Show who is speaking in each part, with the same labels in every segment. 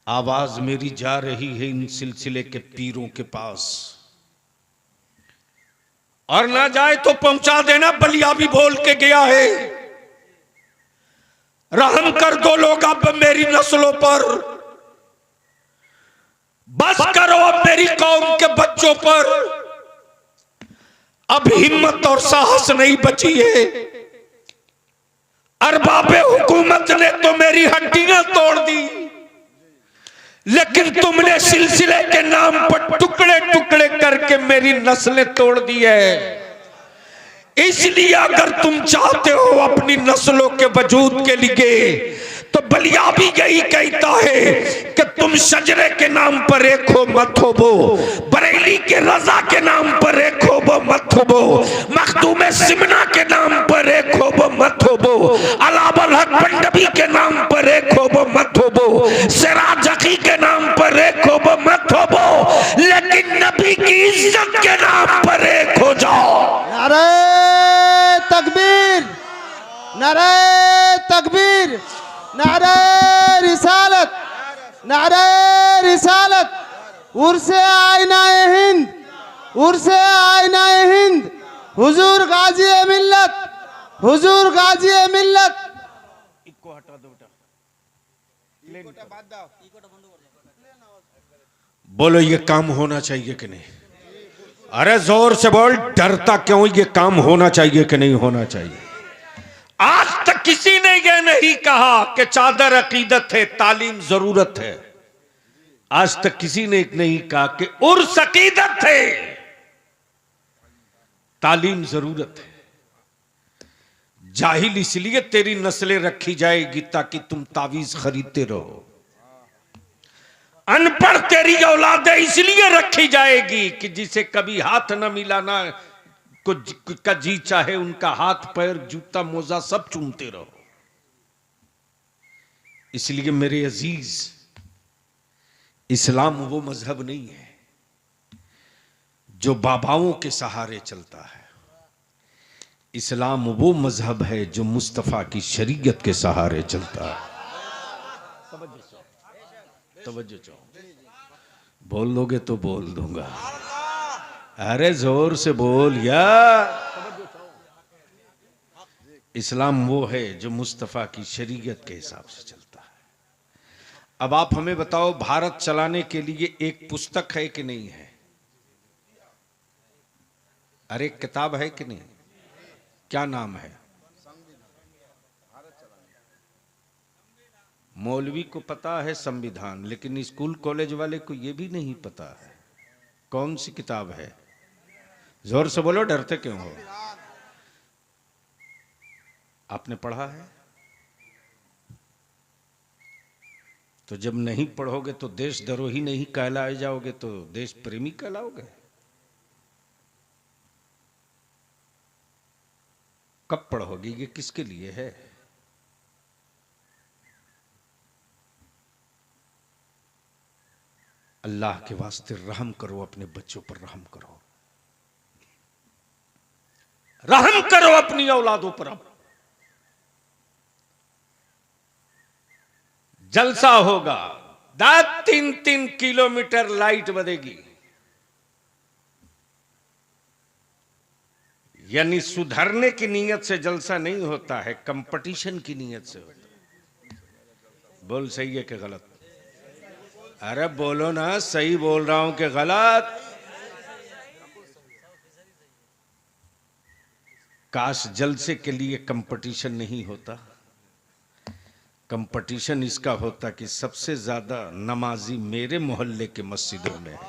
Speaker 1: आवाज मेरी जा रही है इन सिलसिले के पीरों के पास, और ना जाए तो पहुंचा देना, बलिया भी बोल के गया है, रहम कर दो लोग अब मेरी नस्लों पर, बस करो अब मेरी कौम के बच्चों पर, अब हिम्मत और साहस नहीं बची है। अरबाबे हुकूमत ने तो मेरी हड्डियां तोड़ दी, लेकिन तुमने सिलसिले के नाम पर टुकड़े टुकड़े करके मेरी नस्लें तोड़ दी है। इसलिए अगर तुम चाहते हो अपनी नस्लों के वजूद के लिए, तो बलिया भी यही कहता है कि तुम शजरे के नाम पर एक हो मत होबो, बरेली के रजा के नाम पर एक होबो मत होबो, मखदूम सिमना के नाम पर एक होबो मत होबो, अलावल हक पंडबी के नाम पर एक होबो मत होबो, सिराज अकी के नाम पर एक होबो मत होबो, लेकिन नबी की इज्जत के नाम पर एक हो जाओ।
Speaker 2: नारे तकबीर, नारे तकबीर, नारे रिसालत, नारे रिसालत, उर्से आईनाए हिंद, उर्से आईनाए हिंद, हुजूर गाजी मिल्लत, हुजूर गाजी मिल्लत।
Speaker 1: इको हटा दो बेटा, बोलो ये काम होना चाहिए कि नहीं? अरे जोर से बोल, डरता क्यों? ये काम होना चाहिए कि नहीं होना चाहिए? आज तक किसी ने ये नहीं कहा कि चादर अकीदत है, तालीम जरूरत है। आज तक किसी ने नहीं कहा कि उर्स अकीदत है, तालीम जरूरत है। जाहिल इसलिए तेरी नस्लें रखी जाएगी ताकि तुम तावीज खरीदते रहो। अनपढ़ तेरी औलादे इसलिए रखी जाएगी कि जिसे कभी हाथ न मिलाना का जी चाहे उनका हाथ पैर जूता मोजा सब चूमते रहो। इसलिए मेरे अजीज, इस्लाम वो मजहब नहीं है जो बाबाओं के सहारे चलता है। इस्लाम वो मजहब है जो मुस्तफा की शरीयत के सहारे चलता है। तवज्जो चाहो, बोल दोगे तो बोल दूंगा। अरे जोर से बोल यार। इस्लाम वो है जो मुस्तफा की शरीयत के हिसाब से चलता है। अब आप हमें बताओ, भारत चलाने के लिए एक पुस्तक है कि नहीं है? अरे एक किताब है कि नहीं? क्या नाम है? मौलवी को पता है संविधान, लेकिन स्कूल कॉलेज वाले को यह भी नहीं पता है कौन सी किताब है। जोर से बोलो, डरते क्यों हो? आपने पढ़ा है? तो जब नहीं पढ़ोगे तो देशद्रोही नहीं कहलाए जाओगे, तो देश प्रेमी कहलाओगे। कब पढ़ोगे? ये किसके लिए है? अल्लाह के वास्ते रहम करो, अपने बच्चों पर रहम करो, रहम करो अपनी औलादों पर। अब जलसा होगा, 3-3 किलोमीटर लाइट बदलेगी, यानी सुधरने की नीयत से जलसा नहीं होता है, कंपटीशन की नीयत से होता है। बोल सही है कि गलत? अरे बोलो ना, सही बोल रहा हूं कि गलत? काश जलसे के लिए कंपटीशन नहीं होता। कंपटीशन इसका होता कि सबसे ज्यादा नमाजी मेरे मोहल्ले के मस्जिदों में है,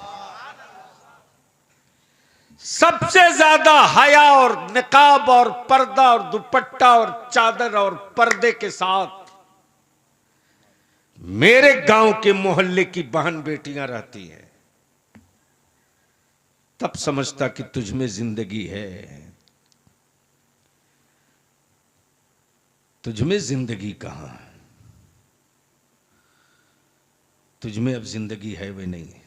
Speaker 1: सबसे ज्यादा हया और निकाब और पर्दा और दुपट्टा और चादर और पर्दे के साथ मेरे गांव के मोहल्ले की बहन बेटियां रहती हैं। तब समझता कि तुझ में जिंदगी है, तुझ में जिंदगी कहां है? तुझ में अब जिंदगी है वे नहीं,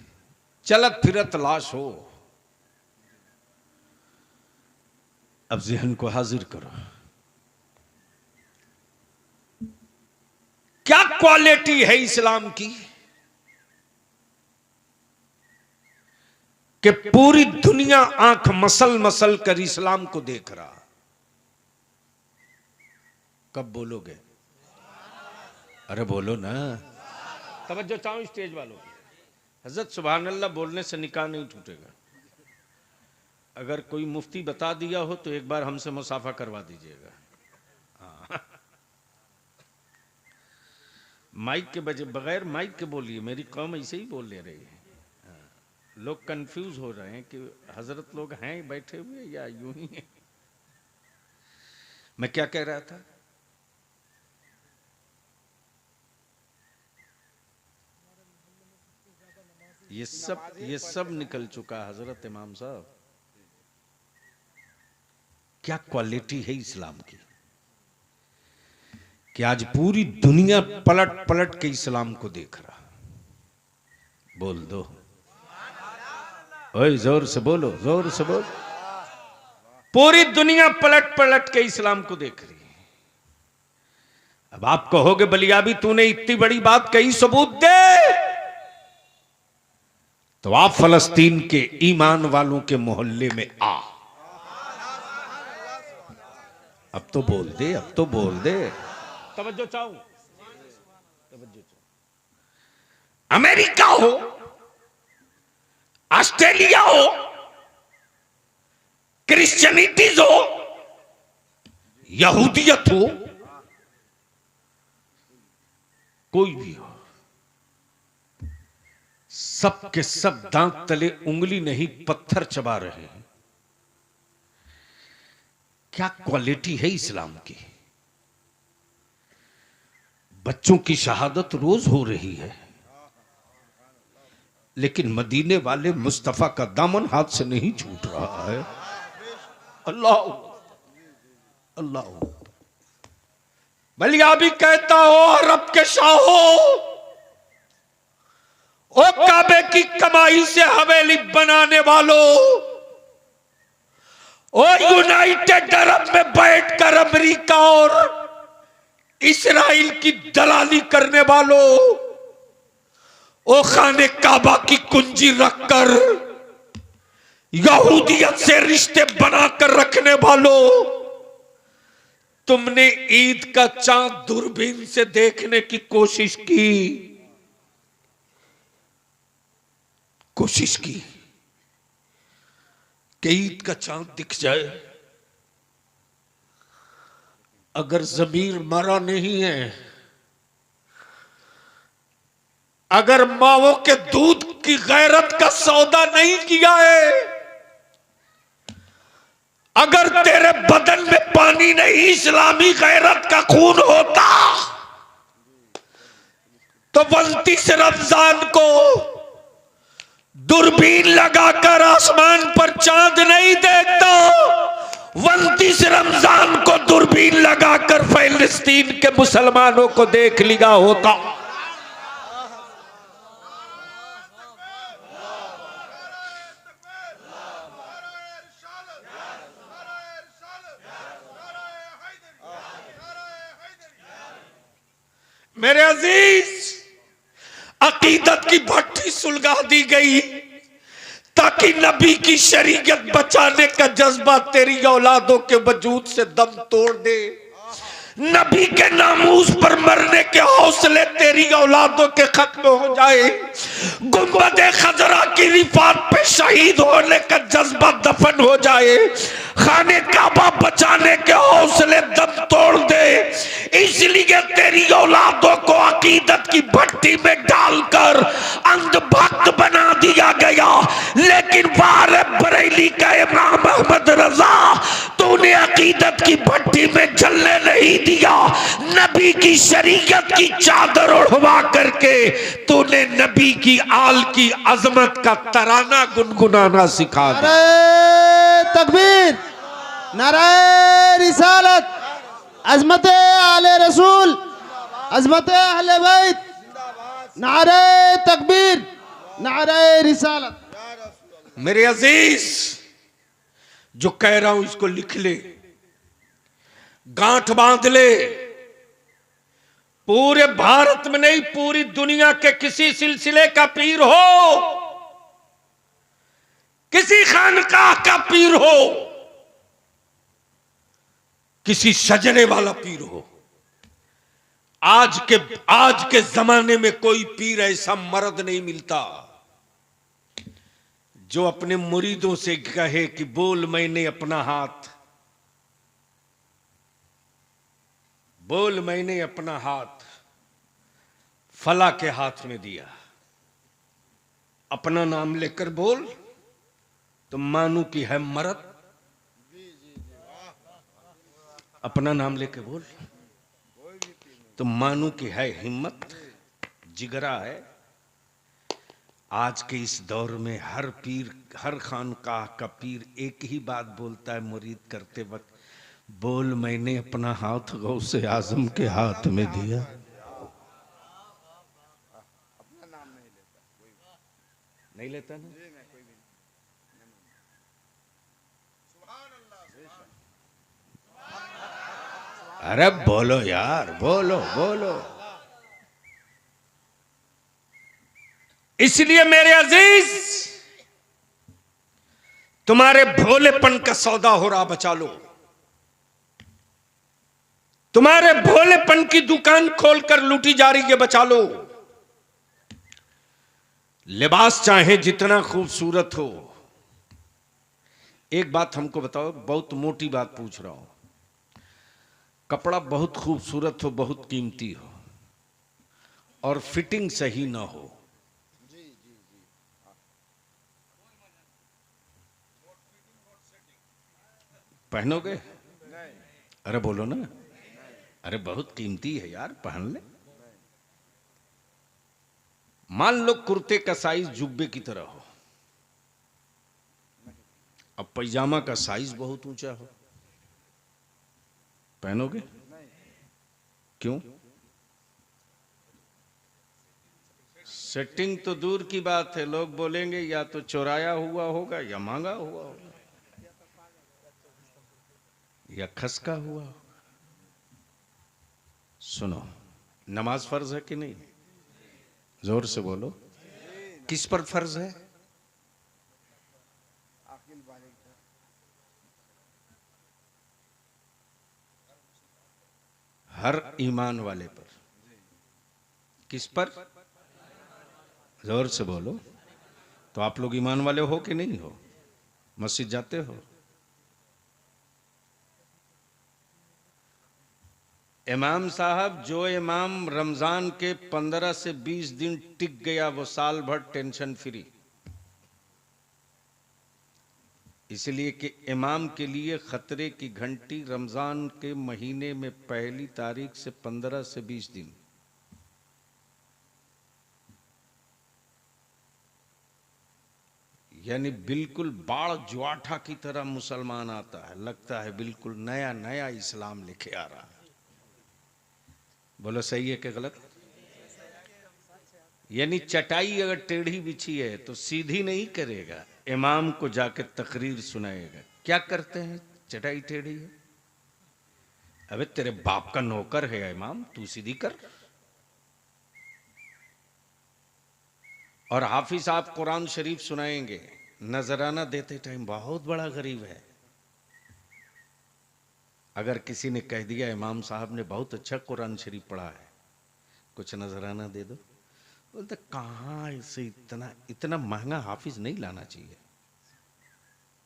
Speaker 1: चलत फिरत लाश हो। अब ज़हन को हाजिर करो, क्या क्वालिटी है इस्लाम की? कि पूरी दुनिया आंख मसल मसल कर इस्लाम को देख रहा। कब बोलोगे? अरे बोलो ना, तवज्जो चाहो स्टेज वालों की। हजरत सुभान अल्लाह बोलने से निकाह नहीं टूटेगा। अगर कोई मुफ्ती बता दिया हो तो एक बार हमसे मुसाफा करवा दीजिएगा। हाँ। माइक के बगैर माइक के बोलिए, मेरी कौम ऐसे ही बोल ले रही है। लोग कंफ्यूज हो रहे हैं कि हजरत लोग हैं बैठे हुए या यूं ही हैं। मैं क्या कह रहा था? ये सब निकल चुका हजरत इमाम साहब। क्या क्वालिटी है इस्लाम की कि आज पूरी दुनिया पलट पलट के इस्लाम को देख रहा। बोल दो ओए, जोर से बोलो, जोर से बोलो। पूरी दुनिया पलट पलट के इस्लाम को देख रही है। अब आप कहोगे बलियाबी तूने इतनी बड़ी बात कही, सबूत दे। तो आप फलस्तीन के ईमान वालों के मोहल्ले में आ। अब तो बोल दे, अब तो बोल दे। तवज्जो चाहो, तवज्जो चाहो। अमेरिका हो, ऑस्ट्रेलिया हो, क्रिश्चियनिटीज हो, यहूदियत हो, कोई भी हो, सब के सब दांत तले उंगली नहीं पत्थर चबा रहे हैं। क्या क्वालिटी है इस्लाम की। बच्चों की शहादत रोज हो रही है, लेकिन मदीने वाले मुस्तफा का दामन हाथ से नहीं छूट रहा है। अल्लाह अल्लाह। बलिया भी कहता हो, अरब के शाहो, ओ काबे की कमाई से हवेली बनाने वालों, ओ यूनाइटेड अरब में बैठकर अमेरिका और इस्राइल की दलाली करने वालों, ओ खाने काबा की कुंजी रखकर यहूदियत से रिश्ते बनाकर रखने वालों, तुमने ईद का चांद दूरबीन से देखने की कोशिश की कि ईद का चांद दिख जाए। अगर ज़मीर मरा नहीं है, अगर मावों के दूध की गैरत का सौदा नहीं किया है, अगर तेरे बदन में पानी नहीं इस्लामी गैरत का खून होता, तो 29 रमजान को दूरबीन लगाकर आसमान पर चांद नहीं देखता। 29 रमजान को दूरबीन लगाकर फिलिस्तीन के मुसलमानों को देख लिया होता। मेरे अजीज, अकीदत की भट्टी सुलगा दी गई ताकि नबी की शरीयत बचाने का जज्बा तेरी औलादों के वजूद से दम तोड़ दे। नबी के नामूस पर मरने के हौसले तेरी औलादों के खत्म हो जाए। गुंबदे खजरा की रिफात पे शहीद होने का जज्बा दफन हो जाए। खाने काबा बचाने के हौसले दम तोड़ दे। इसलिए तेरी औलादों को अकीदत की भट्टी में डालकर अंधभक्त बना दिया गया। लेकिन वारे बरेली का इमाम अहमद रजा, तूने अकीदत की भट्टी में जलने नहीं दिया। नबी की शरीयत की चादर उड़वा करके तूने नबी की आल की अजमत का तराना गुनगुनाना सिखा दिया।
Speaker 2: नारे तकबीर, नारे रिसालत, अजमत आले रसूल, अजमत अहले बैत, नारे तकबीर, नारे रिसालत।
Speaker 1: मेरे अजीज, जो कह रहा हूं इसको लिख ले, गांठ बांध ले। पूरे भारत में नहीं, पूरी दुनिया के किसी सिलसिले का पीर हो, किसी खानकाह का पीर हो, किसी सजने वाला पीर हो, आज के जमाने में कोई पीर ऐसा मर्द नहीं मिलता जो अपने मुरीदों से कहे कि बोल मैंने अपना हाथ, बोल मैंने अपना हाथ फला के हाथ में दिया, अपना नाम लेकर बोल तो मानू कि है मर्द। अपना नाम लेकर बोल तो मानू कि है हिम्मत, जिगरा है। आज के इस दौर में हर पीर, हर खानकाह का पीर एक ही बात बोलता है मुरीद करते वक्त, बोल मैंने अपना हाथ गौसे आजम के हाथ में दिया। नहीं लेता ना? अरे बोलो यार, बोलो बोलो। इसलिए मेरे अजीज, तुम्हारे भोलेपन का सौदा हो रहा, बचा लो। तुम्हारे भोलेपन की दुकान खोलकर लूटी जा रही है, बचा लो। लिबास चाहे जितना खूबसूरत हो, एक बात हमको बताओ, बहुत मोटी बात पूछ रहा हूं, कपड़ा बहुत खूबसूरत हो, बहुत कीमती हो, और फिटिंग सही ना हो, पहनोगे? अरे बोलो ना, अरे बहुत कीमती है यार, पहन ले। मान लो कुर्ते का साइज जुब्बे की तरह हो, अब पैजामा का साइज बहुत ऊंचा हो, पहनोगे? क्यों? सेटिंग तो दूर की बात है, लोग बोलेंगे या तो चोराया हुआ होगा, या मांगा हुआ होगा, या खसका हुआ होगा। सुनो, नमाज फर्ज है कि नहीं? जोर से बोलो, किस पर फर्ज है? हर ईमान वाले पर। किस पर? जोर से बोलो। तो आप लोग ईमान वाले हो कि नहीं हो? मस्जिद जाते हो? इमाम साहब, जो इमाम रमजान के 15 से 20 दिन टिक गया वो साल भर टेंशन फ्री, इसलिए कि इमाम के लिए खतरे की घंटी रमजान के महीने में पहली तारीख से 15 से 20 दिन। यानी बिल्कुल बाढ़ ज्वाठा की तरह मुसलमान आता है, लगता है बिल्कुल नया नया इस्लाम लेके आ रहा है। बोलो सही है कि गलत? यानी चटाई अगर टेढ़ी बिछी है तो सीधी नहीं करेगा, इमाम को जाके तकरीर सुनाएगा। क्या करते हैं? चटाई टेढ़ी है, अबे तेरे बाप का नौकर है इमाम, तू सीधी कर। और हाफिज साहब कुरान शरीफ सुनाएंगे, नजराना देते टाइम बहुत बड़ा गरीब है। अगर किसी ने कह दिया इमाम साहब ने बहुत अच्छा कुरान शरीफ पढ़ा है, कुछ नजराना दे दो, बोलते कहाँ इसे इतना इतना महंगा हाफिज नहीं लाना चाहिए,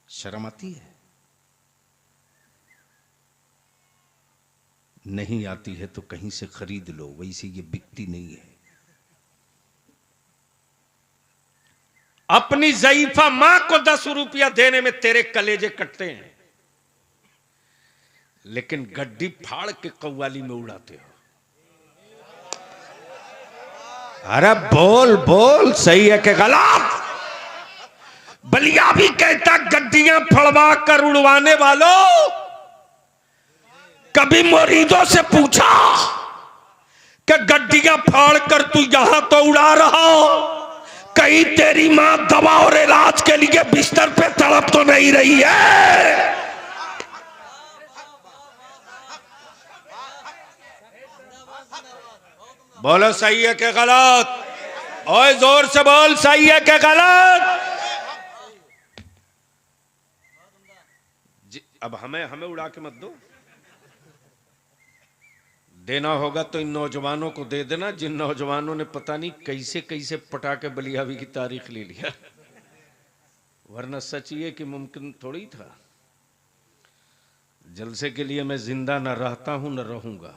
Speaker 1: शर्म आती है। नहीं आती है तो कहीं से खरीद लो, वैसे ये बिकती नहीं है। अपनी ज़ईफा मां को 10 रुपया देने में तेरे कलेजे कटते हैं, लेकिन गड्डी फाड़ के कव्वाली में उड़ाते हो। अरे बोल बोल, सही है कि गलत? बलिया भी कहता गड्डियां फड़वा कर उड़वाने वालों, कभी मुरीदों से पूछा कि गड्डियां फाड़ कर तू यहां तो उड़ा रहा, कहीं तेरी मां दवा और इलाज के लिए बिस्तर पे तड़प तो नहीं रही है? बोलो सही है कि गलत? ओए जोर से बोल, सही है कि गलत? अब हमें उड़ा के मत दो, देना होगा तो इन नौजवानों को दे देना जिन नौजवानों ने पता नहीं कैसे कैसे पटाके बलियावी की तारीख ले लिया, वरना सच ये कि मुमकिन थोड़ी था। जलसे के लिए मैं जिंदा न रहता हूं न रहूंगा,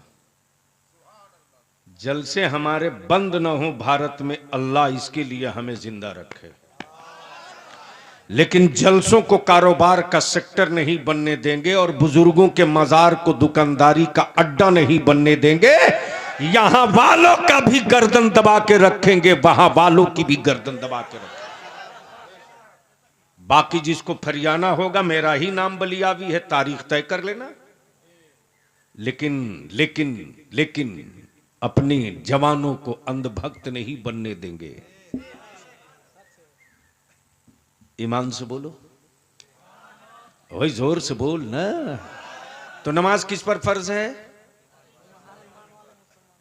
Speaker 1: जलसे हमारे बंद न हो भारत में, अल्लाह इसके लिए हमें जिंदा रखे। लेकिन जलसों को कारोबार का सेक्टर नहीं बनने देंगे और बुजुर्गों के मजार को दुकानदारी का अड्डा नहीं बनने देंगे। यहां वालों का भी गर्दन दबा के रखेंगे, वहां वालों की भी गर्दन दबा के रखेंगे। बाकी जिसको फरियाना होगा, मेरा ही नाम बलियावी है, तारीख तय कर लेना। लेकिन लेकिन लेकिन अपने जवानों को अंधभक्त नहीं बनने देंगे। ईमान से बोलो, वही जोर से बोल ना। तो नमाज किस पर फर्ज है?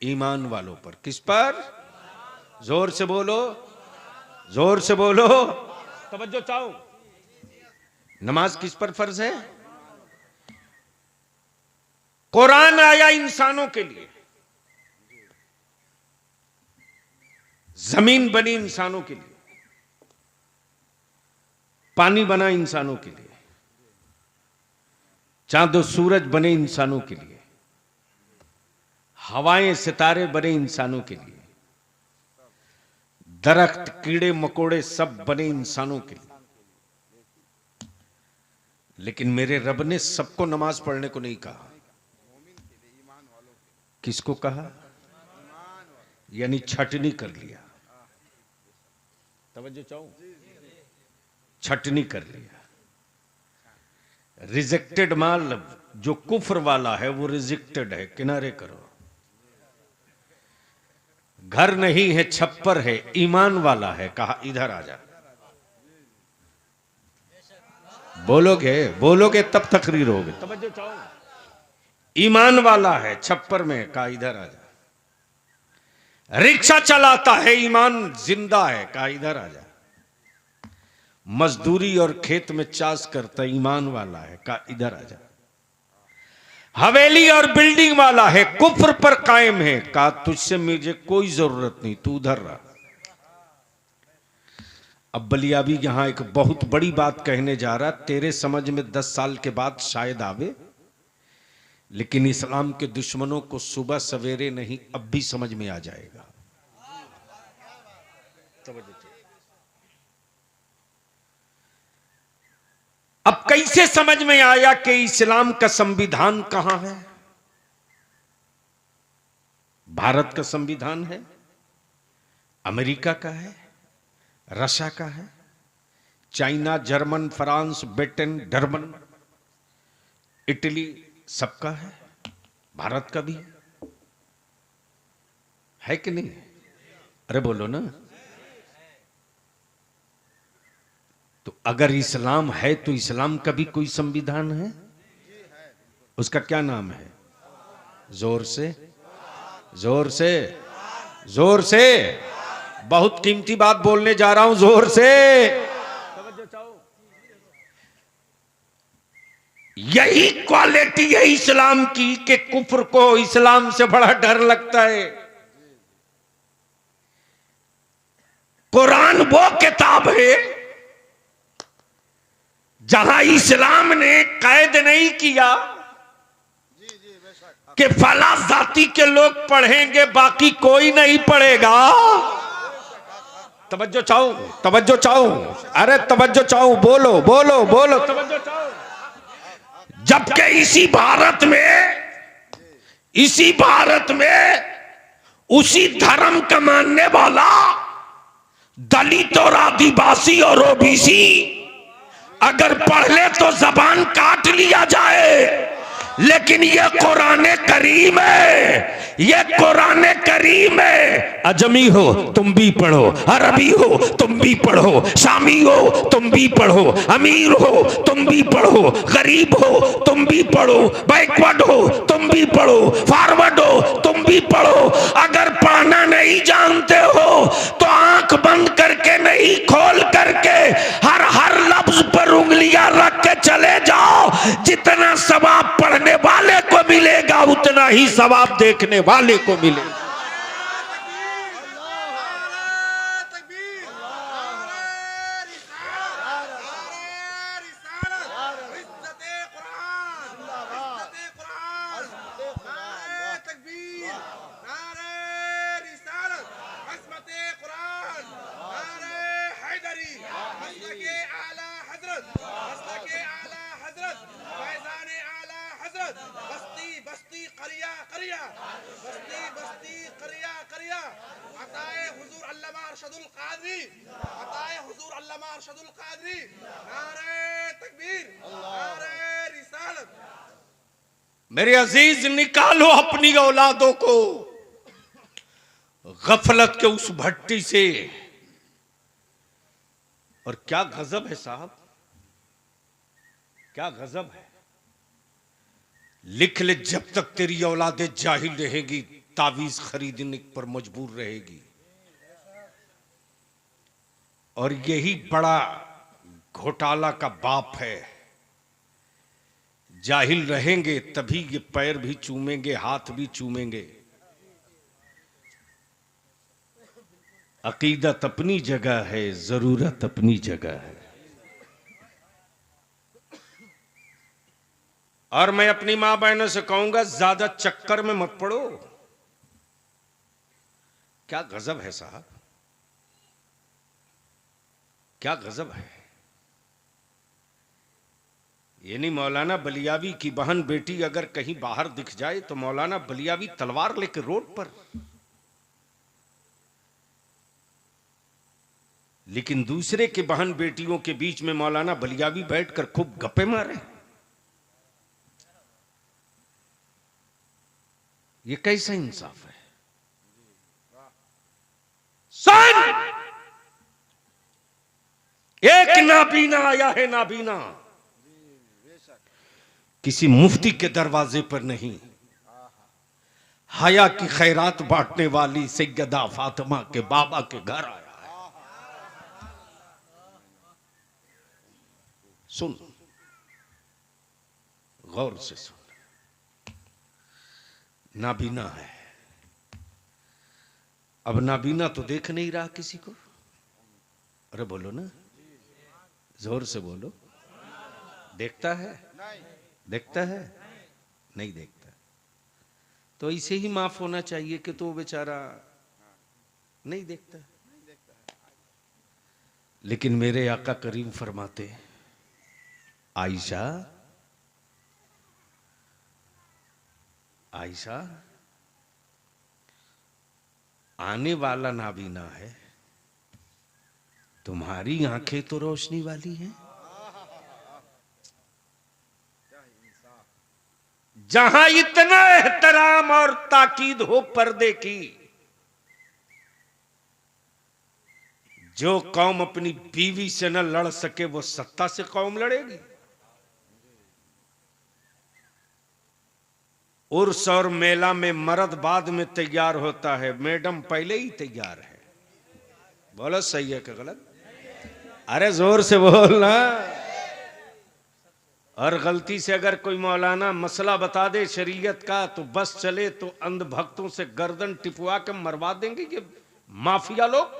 Speaker 1: ईमान वालों पर। किस पर? जोर से बोलो, जोर से बोलो, तवज्जो चाहो। नमाज किस पर फर्ज है? कुरान आया इंसानों के लिए, जमीन बनी इंसानों के लिए, पानी बना इंसानों के लिए, चांद और सूरज बने इंसानों के लिए, हवाएं सितारे बने इंसानों के लिए, दरख्त कीड़े मकोड़े सब बने इंसानों के लिए। लेकिन मेरे रब ने सबको नमाज पढ़ने को नहीं कहा। किसको कहा? यानी छटनी कर लिया। तवज्जो चाहो, छटनी कर लिया। रिजेक्टेड माल जो कुफ्र वाला है वो रिजेक्टेड है, किनारे करो। घर नहीं है छप्पर है, ईमान वाला है, कहा इधर आ जा। बोलोगे बोलोगे तब तकरीर होगी। तवज्जो चाहो, ईमान वाला है छप्पर में, कहा इधर आ जा। रिक्शा चलाता है, ईमान जिंदा है, कहा इधर आ जा। मजदूरी और खेत में चाष करता ईमान वाला है, कहा इधर आ जा। हवेली और बिल्डिंग वाला है, कुफ्र पर कायम है, कहा तुझसे मुझे कोई जरूरत नहीं, तू उधर रहा। अब बलियावी यहां एक बहुत बड़ी बात कहने जा रहा, तेरे समझ में 10 साल के बाद शायद आवे, लेकिन इस्लाम के दुश्मनों को सुबह सवेरे नहीं अब भी समझ में आ जाएगा। अब कैसे समझ में आया कि इस्लाम का संविधान कहां है? भारत का संविधान है, अमेरिका का है, रशिया का है, China, German, France, Britain, Durban, Italy, सबका है, भारत का भी है कि नहीं? अरे बोलो ना। तो अगर इस्लाम है तो इस्लाम का भी कोई संविधान है? उसका क्या नाम है? जोर से, जोर से, जोर से। बहुत कीमती बात बोलने जा रहा हूं, जोर से। यही क्वालिटी है इस्लाम की कि कुफ्र को इस्लाम से बड़ा डर लगता है। कुरान वो किताब है जहां इस्लाम ने कैद नहीं किया कि फला जाति के लोग पढ़ेंगे बाकी कोई नहीं पढ़ेगा। तवज्जो चाहो, तवज्जो चाहो, अरे तवज्जो चाहो, बोलो बोलो बोलो, तवज्जो चाहो। जबकि इसी भारत में उसी धर्म का मानने वाला दलित और आदिवासी और ओबीसी अगर पढ़ ले तो जबान काट लिया जाए, लेकिन ये कुरान करीम है, ये कुरान करीम है। अजमी हो तुम भी पढ़ो, अरबी हो तुम भी पढ़ो, शामी हो तुम भी पढ़ो, अमीर हो तुम भी पढ़ो, गरीब हो तुम भी पढ़ो, बैकवर्ड हो तुम भी पढ़ो, फॉरवर्ड हो तुम भी पढ़ो। अगर पढ़ना नहीं जानते हो तो आंख बंद करके नहीं खोल करके हर लफ्ज पर उंगलियां रख के चले जाओ। जितना ही सवाब देखने वाले को मिले। मेरे अजीज, निकालो अपनी औलादों को गफलत के उस भट्टी से। और क्या गजब है साहब, क्या गजब है। लिख ले, जब तक तेरी औलादे जाहिल रहेगी तावीज खरीदने पर मजबूर रहेगी। और यही बड़ा घोटाला का बाप है। जाहिल रहेंगे तभी ये पैर भी चूमेंगे, हाथ भी चूमेंगे। अकीदत अपनी जगह है, जरूरत अपनी जगह है। और मैं अपनी मां बहनों से कहूंगा, ज्यादा चक्कर में मत पड़ो। क्या गजब है साहब, क्या गजब है। यानी मौलाना बलियावी की बहन बेटी अगर कहीं बाहर दिख जाए तो मौलाना बलियावी तलवार लेकर रोड पर, लेकिन दूसरे के बहन बेटियों के बीच में मौलाना बलियावी बैठकर खूब गप्पे मारे। ये कैसा इंसाफ है। सुन, एक नाबीना आया है, नाबीना किसी मुफ्ती के दरवाजे पर नहीं, हया की खैरात बांटने वाली सैयदा फातिमा के बाबा के घर आया है। सुन, गौर से सुन। नाबीना है। अब नाबीना तो देख नहीं रहा किसी को। अरे बोलो ना, जोर से बोलो। देखता है? देखता है? नहीं देखता। तो ऐसे ही माफ होना चाहिए कि तो बेचारा नहीं देखता। लेकिन मेरे आका करीम फरमाते, आयशा, आयशा, आने वाला नाबीना है, तुम्हारी आंखें तो रोशनी वाली हैं। जहां इतना एहतराम और ताकीद हो पर्दे की, जो कौम अपनी बीवी से न लड़ सके वो सत्ता से कौम लड़ेगी। उर्स और मेला में मर्द बाद में तैयार होता है, मैडम पहले ही तैयार है। बोलो सही है कि गलत? अरे जोर से बोलना। और गलती से अगर कोई मौलाना मसला बता दे शरीयत का तो बस चले तो अंध भक्तों से गर्दन टिपवा के मरवा देंगे ये माफिया लोग।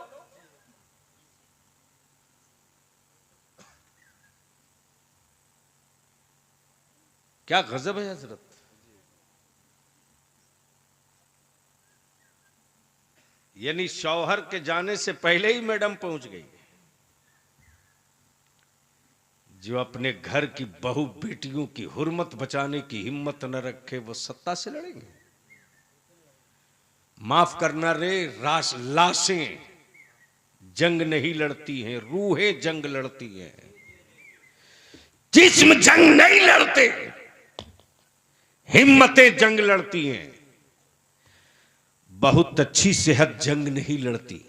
Speaker 1: क्या गजब है हजरत। यानी शौहर के जाने से पहले ही मैडम पहुंच गई। जो अपने घर की बहू बेटियों की हुर्मत बचाने की हिम्मत न रखे वो सत्ता से लड़ेंगे। माफ करना रे, लाशें जंग नहीं लड़ती हैं, रूहें जंग लड़ती हैं। जिस्म जंग नहीं लड़ते, हिम्मतें जंग लड़ती हैं। बहुत अच्छी सेहत जंग नहीं लड़ती,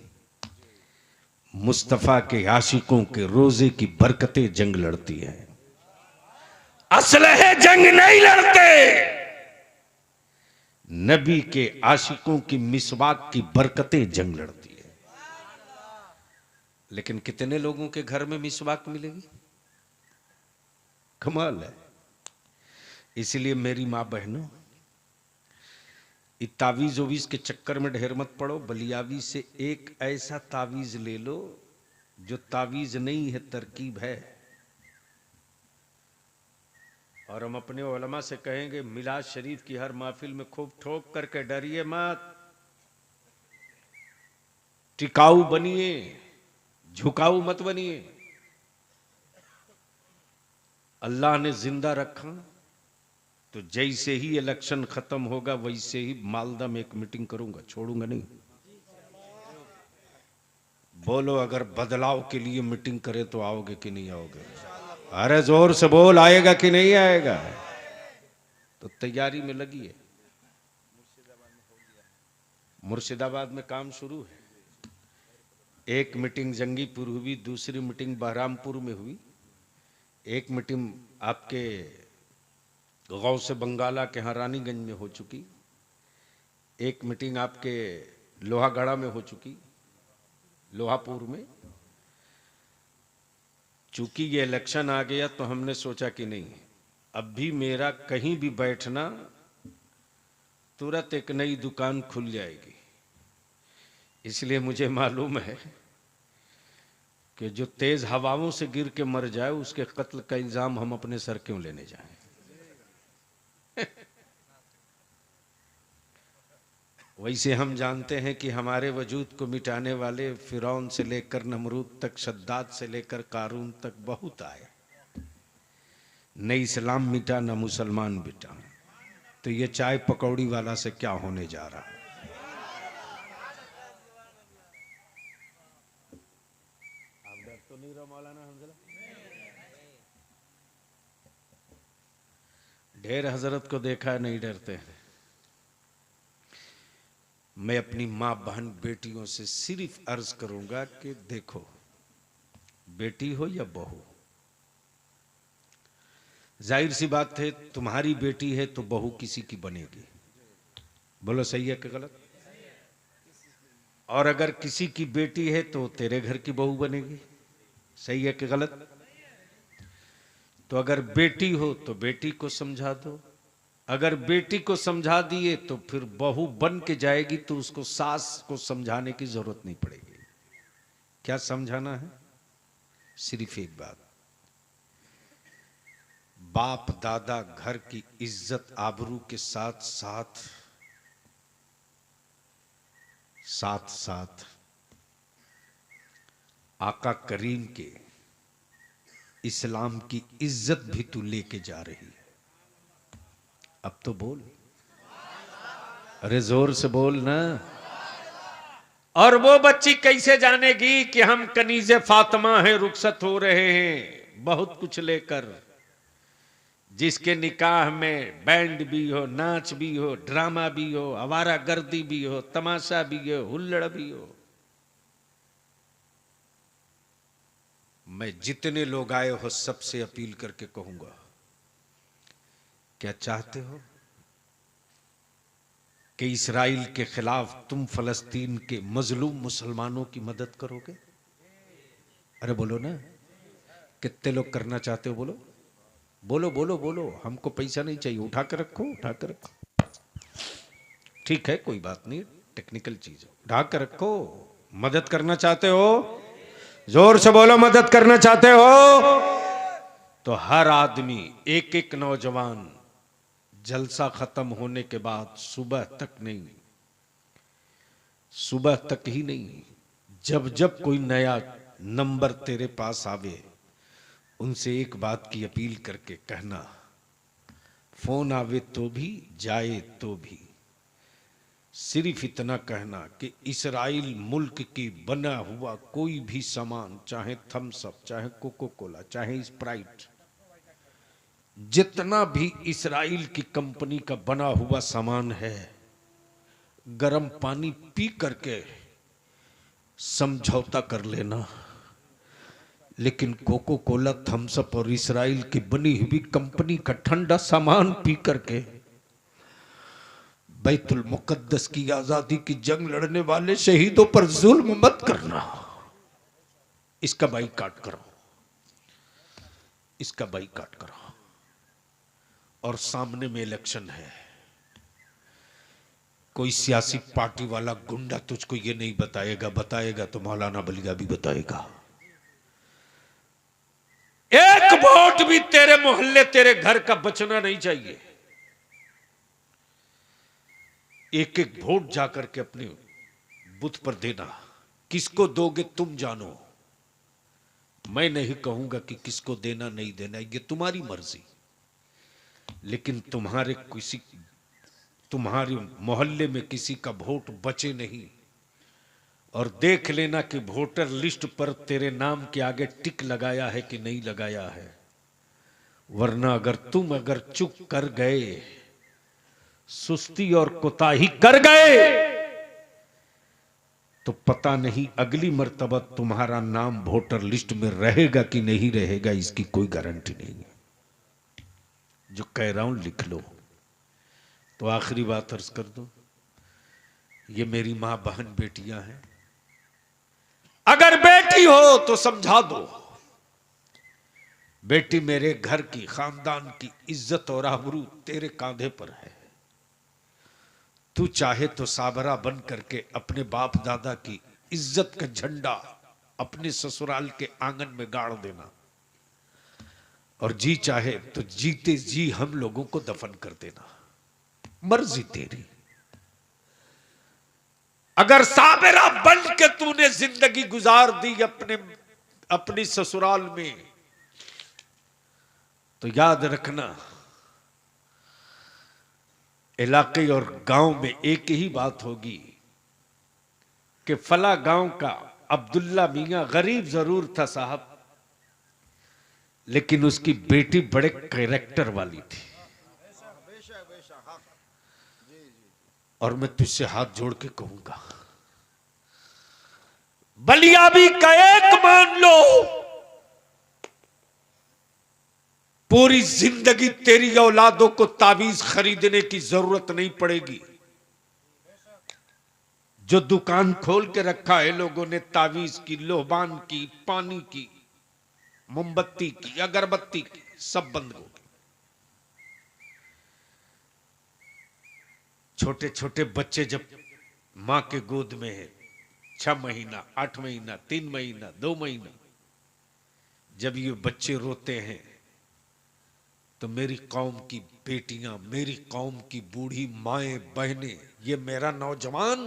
Speaker 1: मुस्तफा के आशिकों के रोजे की बरकतें जंग लड़ती हैं। असलहे जंग नहीं लड़ते, नबी के आशिकों की मिसवाक की बरकतें जंग लड़ती है। लेकिन कितने लोगों के घर में मिसवाक मिलेगी? कमाल है। इसलिए मेरी मां बहनों, ये तावीज ओवीज के चक्कर में ढेर मत पड़ो। बलियावी से एक ऐसा तावीज ले लो जो तावीज नहीं है, तरकीब है। और हम अपने उलमा से कहेंगे मिलाद शरीफ की हर महफिल में खूब ठोक करके डरिए मत, टिकाऊ बनिए, झुकाऊ मत बनिए। अल्लाह ने जिंदा रखा तो जैसे ही इलेक्शन खत्म होगा वैसे ही मालदा में एक मीटिंग करूंगा, छोड़ूंगा नहीं। बोलो अगर बदलाव के लिए मीटिंग करे तो आओगे कि नहीं आओगे? अरे जोर से बोल, आएगा कि नहीं आएगा? तो तैयारी में लगी है। मुर्शिदाबाद में काम शुरू है। एक मीटिंग जंगीपुर हुई, दूसरी मीटिंग बहरामपुर में हुई, एक मीटिंग आपके गौसे बंगाला के यहाँ रानीगंज में हो चुकी, एक मीटिंग आपके लोहागढ़ा में हो चुकी, लोहापुर में। चूंकि ये इलेक्शन आ गया तो हमने सोचा कि नहीं, अब भी मेरा कहीं भी बैठना तुरंत एक नई दुकान खुल जाएगी। इसलिए मुझे मालूम है कि जो तेज हवाओं से गिर के मर जाए उसके कत्ल का इल्जाम हम अपने सर क्यों लेने जाएं। वैसे हम जानते हैं कि हमारे वजूद को मिटाने वाले फिरौन से लेकर नमरूद तक, शद्दाद से लेकर कारून तक बहुत आए। न इस्लाम मिटा न मुसलमान मिटा, तो ये चाय पकौड़ी वाला से क्या होने जा रहा है? आप डर तो नहीं रहो मौलाना हमज़ला? ढेर हजरत को देखा है नहीं डरते हैं। मैं अपनी माँ बहन बेटियों से सिर्फ अर्ज करूंगा कि देखो, बेटी हो या बहू, जाहिर सी बात है तुम्हारी बेटी है तो बहू किसी की बनेगी। बोलो सही है कि गलत? और अगर किसी की बेटी है तो तेरे घर की बहू बनेगी। सही है कि गलत? तो अगर बेटी हो तो बेटी को समझा दो, अगर बेटी को समझा दिए तो फिर बहू बन के जाएगी तो उसको सास को समझाने की जरूरत नहीं पड़ेगी। क्या समझाना है? सिर्फ एक बात, बाप दादा घर की इज्जत आबरू के साथ साथ आका करीम के इस्लाम की इज्जत भी तू लेके जा रही है। अब तो बोल, अरे जोर से बोल ना। और वो बच्ची कैसे जानेगी कि हम कनीज़े फातिमा हैं, रुखसत हो रहे हैं बहुत कुछ लेकर, जिसके निकाह में बैंड भी हो, नाच भी हो, ड्रामा भी हो, आवारा गर्दी भी हो, तमाशा भी हो, हुल्लड़ भी हो। मैं जितने लोग आए हो सबसे अपील करके कहूंगा, क्या चाहते हो कि इस्राइल के खिलाफ तुम फलस्तीन के मजलूम मुसलमानों की मदद करोगे? अरे बोलो ना, कितने लोग करना चाहते हो? बोलो बोलो बोलो बोलो। हमको पैसा नहीं चाहिए, उठा कर रखो, उठा कर रखो। ठीक है, कोई बात नहीं, टेक्निकल चीज है, उठा कर रखो। मदद करना चाहते हो? जोर से बोलो, मदद करना चाहते हो? तो हर आदमी, एक एक नौजवान जलसा खत्म होने के बाद सुबह तक ही नहीं, जब जब कोई नया नंबर तेरे पास आवे उनसे एक बात की अपील करके कहना, फोन आवे तो भी, जाए तो भी, सिर्फ इतना कहना कि इस्राइल मुल्क की बना हुआ कोई भी सामान, चाहे थम्स अप, चाहे कोको कोला, चाहे स्प्राइट, जितना भी इस्राइल की कंपनी का बना हुआ सामान है, गरम पानी पी करके समझौता कर लेना। लेकिन कोको कोला, थम्स अप और इस्राइल की बनी हुई कंपनी का ठंडा सामान पी करके बैतुल मुकद्दस की आजादी की जंग लड़ने वाले शहीदों पर जुल्म मत करना। इसका बाइकाट करो, इसका बाइकाट करो। और सामने में इलेक्शन है, कोई सियासी पार्टी वाला गुंडा तुझको ये नहीं बताएगा, बताएगा तो मौलाना बलिया भी बताएगा। एक वोट भी तेरे मोहल्ले तेरे घर का बचना नहीं चाहिए। एक एक वोट जाकर के अपने बुथ पर देना। किसको दोगे तुम जानो, मैं नहीं कहूंगा कि किसको देना नहीं देना, ये तुम्हारी मर्जी। लेकिन तुम्हारे मोहल्ले में किसी का वोट बचे नहीं, और देख लेना कि वोटर लिस्ट पर तेरे नाम के आगे टिक लगाया है कि नहीं लगाया है। वरना अगर चुप कर गए, सुस्ती और कोताही कर गए, तो पता नहीं अगली मर्तबा तुम्हारा नाम वोटर लिस्ट में रहेगा कि नहीं रहेगा, इसकी कोई गारंटी नहीं है। जो कह रहा हूं लिख लो। तो आखिरी बात अर्ज कर दो, ये मेरी मां बहन बेटियां हैं। अगर बेटी हो तो समझा दो, बेटी मेरे घर की, खानदान की इज्जत और आबरू तेरे कांधे पर है। तू चाहे तो साबरा बन करके अपने बाप दादा की इज्जत का झंडा अपने ससुराल के आंगन में गाड़ देना, और जी चाहे तो जीते जी हम लोगों को दफन कर देना, मर्जी तेरी। अगर साबरा बन के तूने जिंदगी गुजार दी अपने ससुराल में, तो याद रखना इलाके और गांव में एक ही बात होगी कि फला गांव का अब्दुल्ला मियां गरीब जरूर था साहब, लेकिन उसकी बेटी बड़े कैरेक्टर वाली थी। और मैं तुझसे हाथ जोड़ के कहूंगा, बलियाबी का एक मान लो, पूरी जिंदगी तेरी औलादों को तावीज खरीदने की जरूरत नहीं पड़ेगी। जो दुकान खोल के रखा है लोगों ने तावीज की, लोहबान की, पानी की, मोमबत्ती की, अगरबत्ती की, सब बंद हो गई। छोटे छोटे बच्चे जब मां के गोद में है, 6 महीना, 8 महीना, 3 महीना, 2 महीना, जब ये बच्चे रोते हैं तो मेरी कौम की बेटियां, मेरी कौम की बूढ़ी माएं बहनें, ये मेरा नौजवान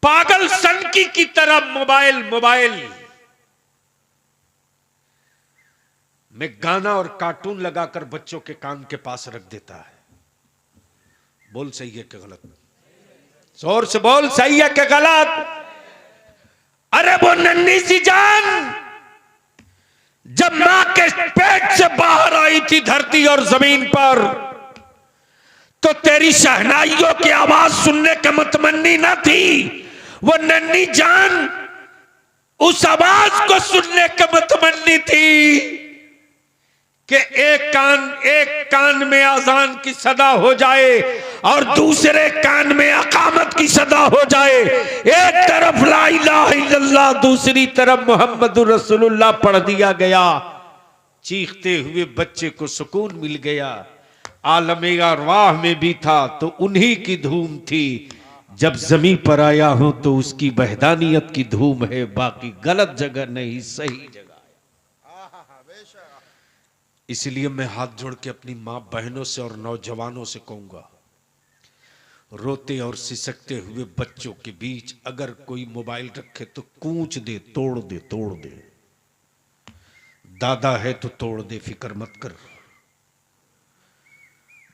Speaker 1: पागल सनकी की तरह मोबाइल में गाना और कार्टून लगाकर बच्चों के कान के पास रख देता है। बोल सही है कि गलत? जोर से बोल, सही है कि गलत? अरे वो नन्ही सी जान जब मां के पेट से बाहर आई थी धरती और जमीन पर, तो तेरी शहनाइयों की आवाज सुनने के मतमन्नी न थी। वो नन्ही जान उस आवाज को सुनने के मतमन्नी थी कि एक कान में आजान की सदा हो जाए और दूसरे कान में अकामत की सदा हो जाए। एक तरफ ला इलाहा इल्लल्लाह, दूसरी तरफ मोहम्मदुर रसूलुल्लाह पढ़ दिया गया। चीखते हुए बच्चे को सुकून मिल गया। आलमे अरवाह में भी था तो उन्हीं की धूम थी। जब जमीन पर आया हूं तो उसकी वहदानियत की धूम है, बाकी गलत जगह नहीं, सही जगह। इसलिए मैं हाथ जोड़ के अपनी मां बहनों से और नौजवानों से कहूंगा, रोते और सिसकते हुए बच्चों के बीच अगर कोई मोबाइल रखे तो कूच दे, तोड़ दे। दादा है तो तोड़ दे, फिक्र मत कर।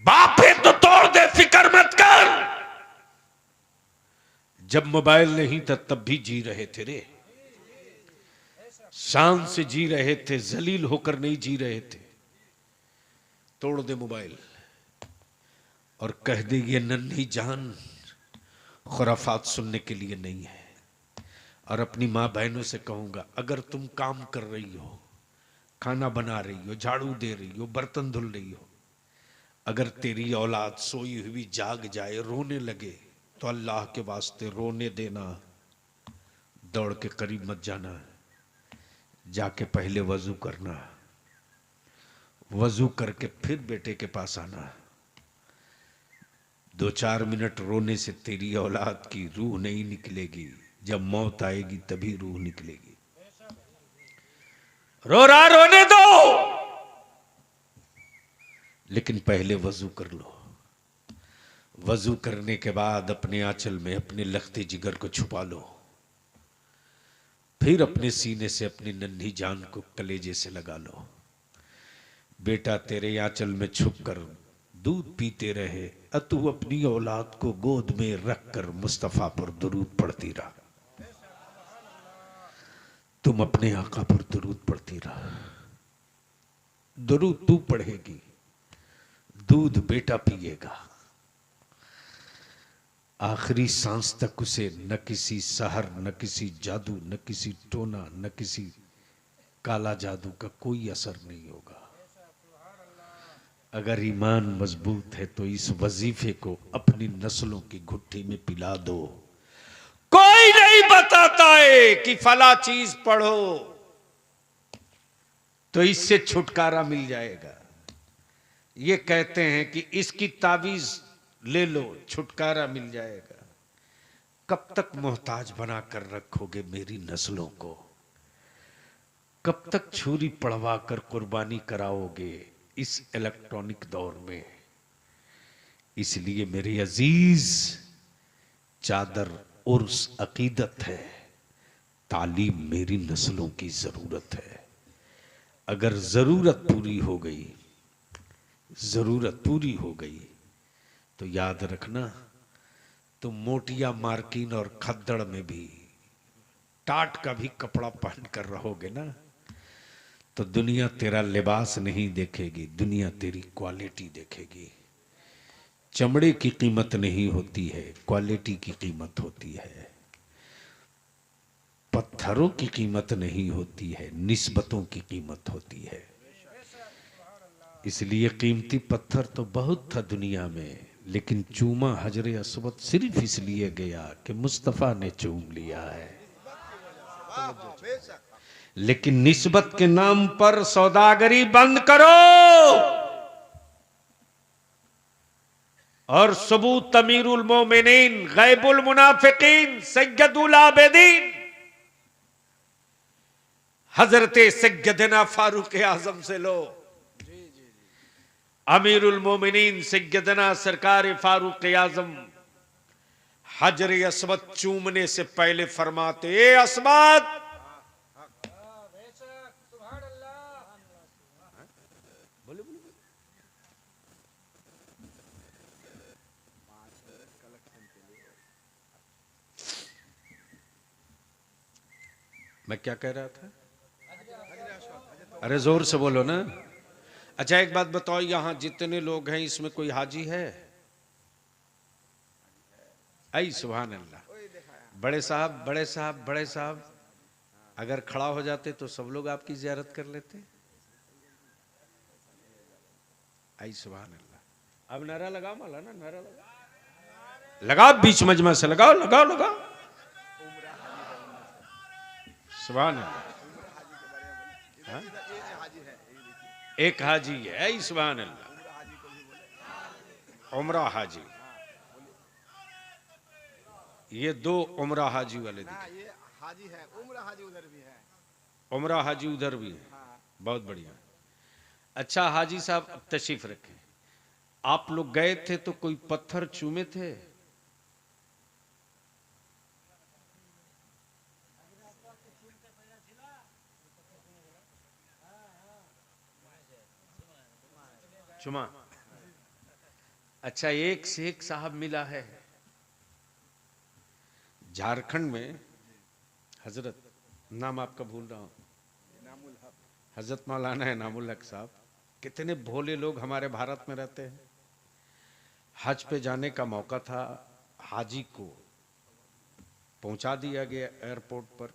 Speaker 1: बाप है तो तोड़ दे, फिक्र मत कर। जब मोबाइल नहीं था तब भी जी रहे थे रे, शान से जी रहे थे, जलील होकर नहीं जी रहे थे। तोड़ दे मोबाइल और कह दे ये नन्ही जान खुराफात सुनने के लिए नहीं है। और अपनी मां बहनों से कहूंगा, अगर तुम काम कर रही हो, खाना बना रही हो, झाड़ू दे रही हो, बर्तन धुल रही हो, अगर तेरी औलाद सोई हुई जाग जाए, रोने लगे, तो अल्लाह के वास्ते रोने देना, दौड़ के करीब मत जाना। जाके पहले वजू करना, वजू करके फिर बेटे के पास आना, 2-4 मिनट रोने से तेरी औलाद की रूह नहीं निकलेगी, जब मौत आएगी तभी रूह निकलेगी। रो रहा रोने दो, लेकिन पहले वजू कर लो। वजू करने के बाद अपने आंचल में अपने लखते जिगर को छुपा लो, फिर अपने सीने से अपनी नन्ही जान को कलेजे से लगा लो। बेटा तेरे आंचल में छुपकर दूध पीते रहे, तू अपनी औलाद को गोद में रखकर मुस्तफा पर दुरूद पढ़ती रहा। तुम अपने आका पर दुरूद पढ़ती रहा। दुरूद तू पढ़ेगी, दूध बेटा पिएगा। आखिरी सांस तक उसे न किसी सहर, न किसी जादू, न किसी टोना, न किसी काला जादू का कोई असर नहीं होगा। अगर ईमान मजबूत है तो इस वजीफे को अपनी नस्लों की घुट्टी में पिला दो। कोई नहीं बताता है कि फला चीज पढ़ो तो इससे छुटकारा मिल जाएगा। ये कहते हैं कि इसकी तावीज ले लो, छुटकारा मिल जाएगा। कब तक मोहताज बनाकर रखोगे मेरी नस्लों को? कब तक छुरी पड़वा कर कुर्बानी कराओगे इस इलेक्ट्रॉनिक दौर में? इसलिए मेरे अजीज, चादर उर्स अकीदत है, तालीम मेरी नस्लों की जरूरत है। अगर जरूरत पूरी हो गई, जरूरत पूरी हो गई तो याद रखना, तुम मोटिया मार्किन और खद्दड़ में भी टाट का भी कपड़ा पहन कर रहोगे ना, तो दुनिया तेरा लिबास नहीं देखेगी, दुनिया तेरी क्वालिटी देखेगी। चमड़े की कीमत नहीं होती है, क्वालिटी की कीमत होती है। पत्थरों की कीमत नहीं होती है, निस्बतों की कीमत होती है। इसलिए कीमती पत्थर तो बहुत था दुनिया में, लेकिन चूमा हजरे अस्वद सिर्फ इसलिए गया कि मुस्तफा ने चूम लिया है। लेकिन निस्बत के नाम पर सौदागरी बंद करो और सबूत अमीरुल मोमिनीन, गैबुल मुनाफिकीन, सैयदुल आबिदीन हजरत सैयदना फारूक आजम से लो। अमीरुल मोमिनीन सैयदना सरकार फारूक आजम हजर अस्वद चूमने से पहले फरमाते, ए अस्वद, मैं क्या कह रहा था? अरे जोर से बोलो ना। अच्छा एक बात बताओ, यहां जितने लोग हैं इसमें कोई हाजी है? आई सुभान अल्लाह। बड़े साहब, बड़े साहब, बड़े साहब अगर खड़ा हो जाते तो सब लोग आपकी जियारत कर लेते। आई सुभान अल्लाह। अब नारा लगाओ मौलाना, नारा लगाओ, लगाओ बीच मजमा से लगाओ, लगाओ, लगाओ। सुभान अल्लाह। एक हाजी है, सुभान अल्लाह, उमरा हाजी। ये 2 उमरा हाजी वाले दिखे।
Speaker 2: ये हाजी है, उमरा हाजी उधर भी है।
Speaker 1: उमरा हाजी उधर भी है, बहुत बढ़िया। अच्छा हाजी साहब अब तशरीफ रखें। आप लोग गए थे तो कोई पत्थर चूमे थे? चुमा। अच्छा एक शेख साहब मिला है झारखंड में, हजरत, नाम आपका भूल रहा हूं, हजरत मौलाना है नामुल हक साहब। कितने भोले लोग हमारे भारत में रहते हैं। हज पे जाने का मौका था, हाजी को पहुंचा दिया गया एयरपोर्ट पर,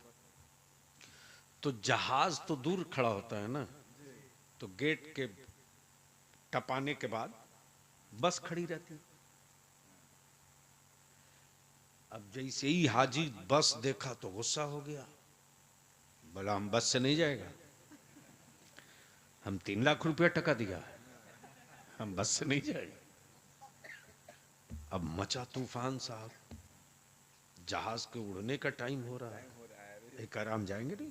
Speaker 1: तो जहाज तो दूर खड़ा होता है ना, तो गेट के टपाने के बाद बस खड़ी रहती। अब जैसे ही हाजी बस देखा तो गुस्सा हो गया, बोला हम बस से नहीं जाएगा, हम 3 लाख रुपया टका दिया है, हम बस से नहीं जाएगा। अब मचा तूफान साहब, जहाज के उड़ने का टाइम हो रहा है, एक आराम जाएंगे नहीं।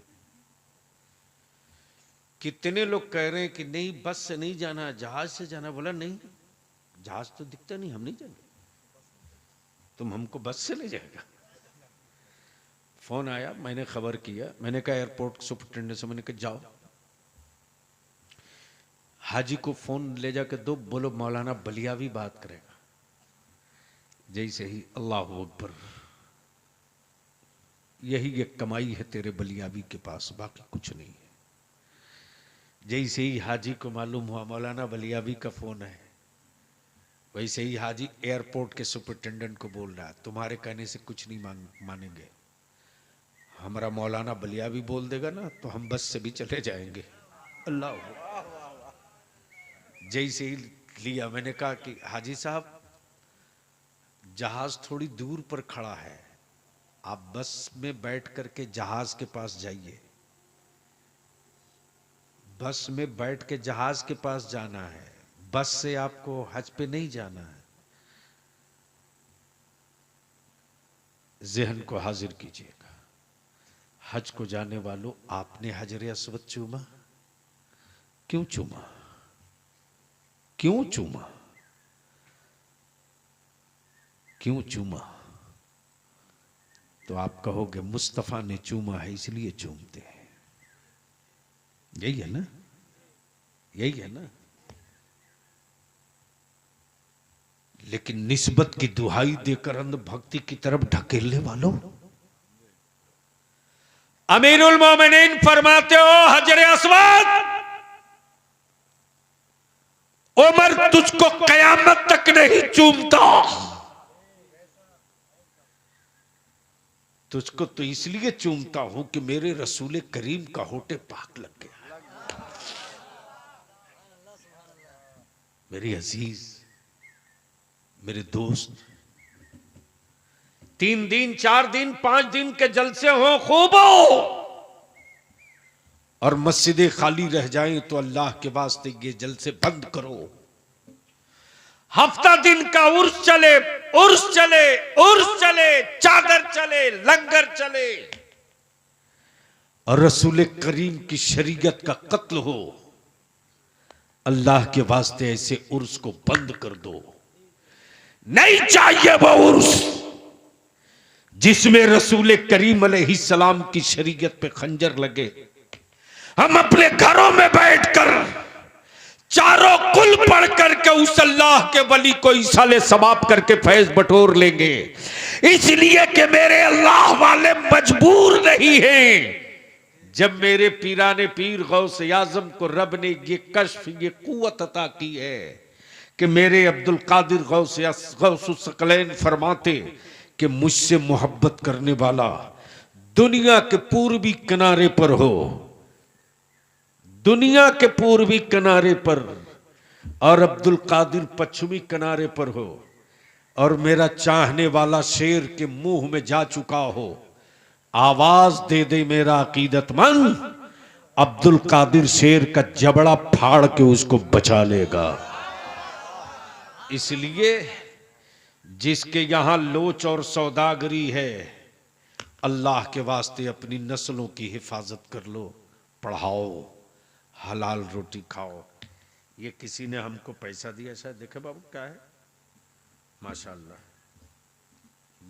Speaker 1: कितने लोग कह रहे हैं कि नहीं बस से नहीं जाना, जहाज से जाना। बोला नहीं, जहाज तो दिखता नहीं, हम नहीं जाएंगे, तुम हमको बस से ले जाएगा। फोन आया, मैंने खबर किया, मैंने कहा एयरपोर्ट सुपरिटेंडेंट से, मैंने कहा जाओ हाजी को फोन ले जाकर दो, बोलो मौलाना बलियावी बात करेगा। जैसे ही अल्लाह अकबर, यही एक कमाई है तेरे बलियावी के पास, बाकी कुछ नहीं है। जैसे ही हाजी को मालूम हुआ मौलाना बलियावी का फोन है, वैसे ही हाजी एयरपोर्ट के सुपरिटेंडेंट को बोल रहा है, तुम्हारे कहने से कुछ नहीं मानेंगे, हमारा मौलाना बलियावी बोल देगा ना तो हम बस से भी चले जाएंगे। अल्लाह। जैसे ही लिया, मैंने कहा कि हाजी साहब जहाज थोड़ी दूर पर खड़ा है, आप बस में बैठ करके जहाज के पास जाइए, बस में बैठ के जहाज के पास जाना है, बस से आपको हज पे नहीं जाना है। ज़हन को हाजिर कीजिएगा, हज को जाने वालों, आपने हजर अस्वद चूमा, क्यों चूमा, क्यों चूमा, क्यों चूमा? तो आप कहोगे मुस्तफा ने चूमा है इसलिए चूमते हैं। यही है ना, यही है ना। लेकिन निस्बत की दुहाई देकर अंध भक्ति की तरफ ढकेलने वालों, अमीरुल मोमिनीन फरमाते हो हजर अस्वद, उमर तुझको कयामत तक नहीं चूमता। तुझको तो इसलिए चूमता हूं कि मेरे रसूल करीम का होठे पाक लग गया। मेरी अजीज, मेरे दोस्त, 3 दिन 4 दिन 5 दिन के जलसे हो खूब हो, और मस्जिदें खाली रह जाएं तो अल्लाह के वास्ते ये जलसे बंद करो। हफ्ता दिन का उर्स चले, उर्स चले, उर्स चले, चादर चले, लंगर चले, और रसूल करीम की शरीयत का कत्ल हो, अल्लाह के वास्ते ऐसे उर्स को बंद कर दो। नहीं चाहिए वो उर्स जिसमें रसूल करीम अलैहिस्सलाम की शरीयत पे खंजर लगे। हम अपने घरों में बैठकर चारों कुल पढ़ करके उस अल्लाह के वली को इसाले सवाब करके फैज बटोर लेंगे, इसलिए कि मेरे अल्लाह वाले मजबूर नहीं हैं। जब मेरे पीराने पीर गौसे आजम को रब ने ये कश्फ, ये कुव्वत अता की है कि मेरे अब्दुल कादिर गौसुस सकलैन फरमाते कि मुझसे मोहब्बत करने वाला दुनिया के पूर्वी किनारे पर हो, दुनिया के पूर्वी किनारे पर, और अब्दुल कादिर पश्चिमी किनारे पर हो, और मेरा चाहने वाला शेर के मुंह में जा चुका हो, आवाज दे दे मेरा अकीदतमंद, अब्दुल कादिर शेर का जबड़ा फाड़ के उसको बचा लेगा। इसलिए जिसके यहां लोच और सौदागरी है, अल्लाह के वास्ते अपनी नस्लों की हिफाजत कर लो, पढ़ाओ, हलाल रोटी खाओ। ये किसी ने हमको पैसा दिया शायद, देखे बाबू क्या है, माशाल्लाह,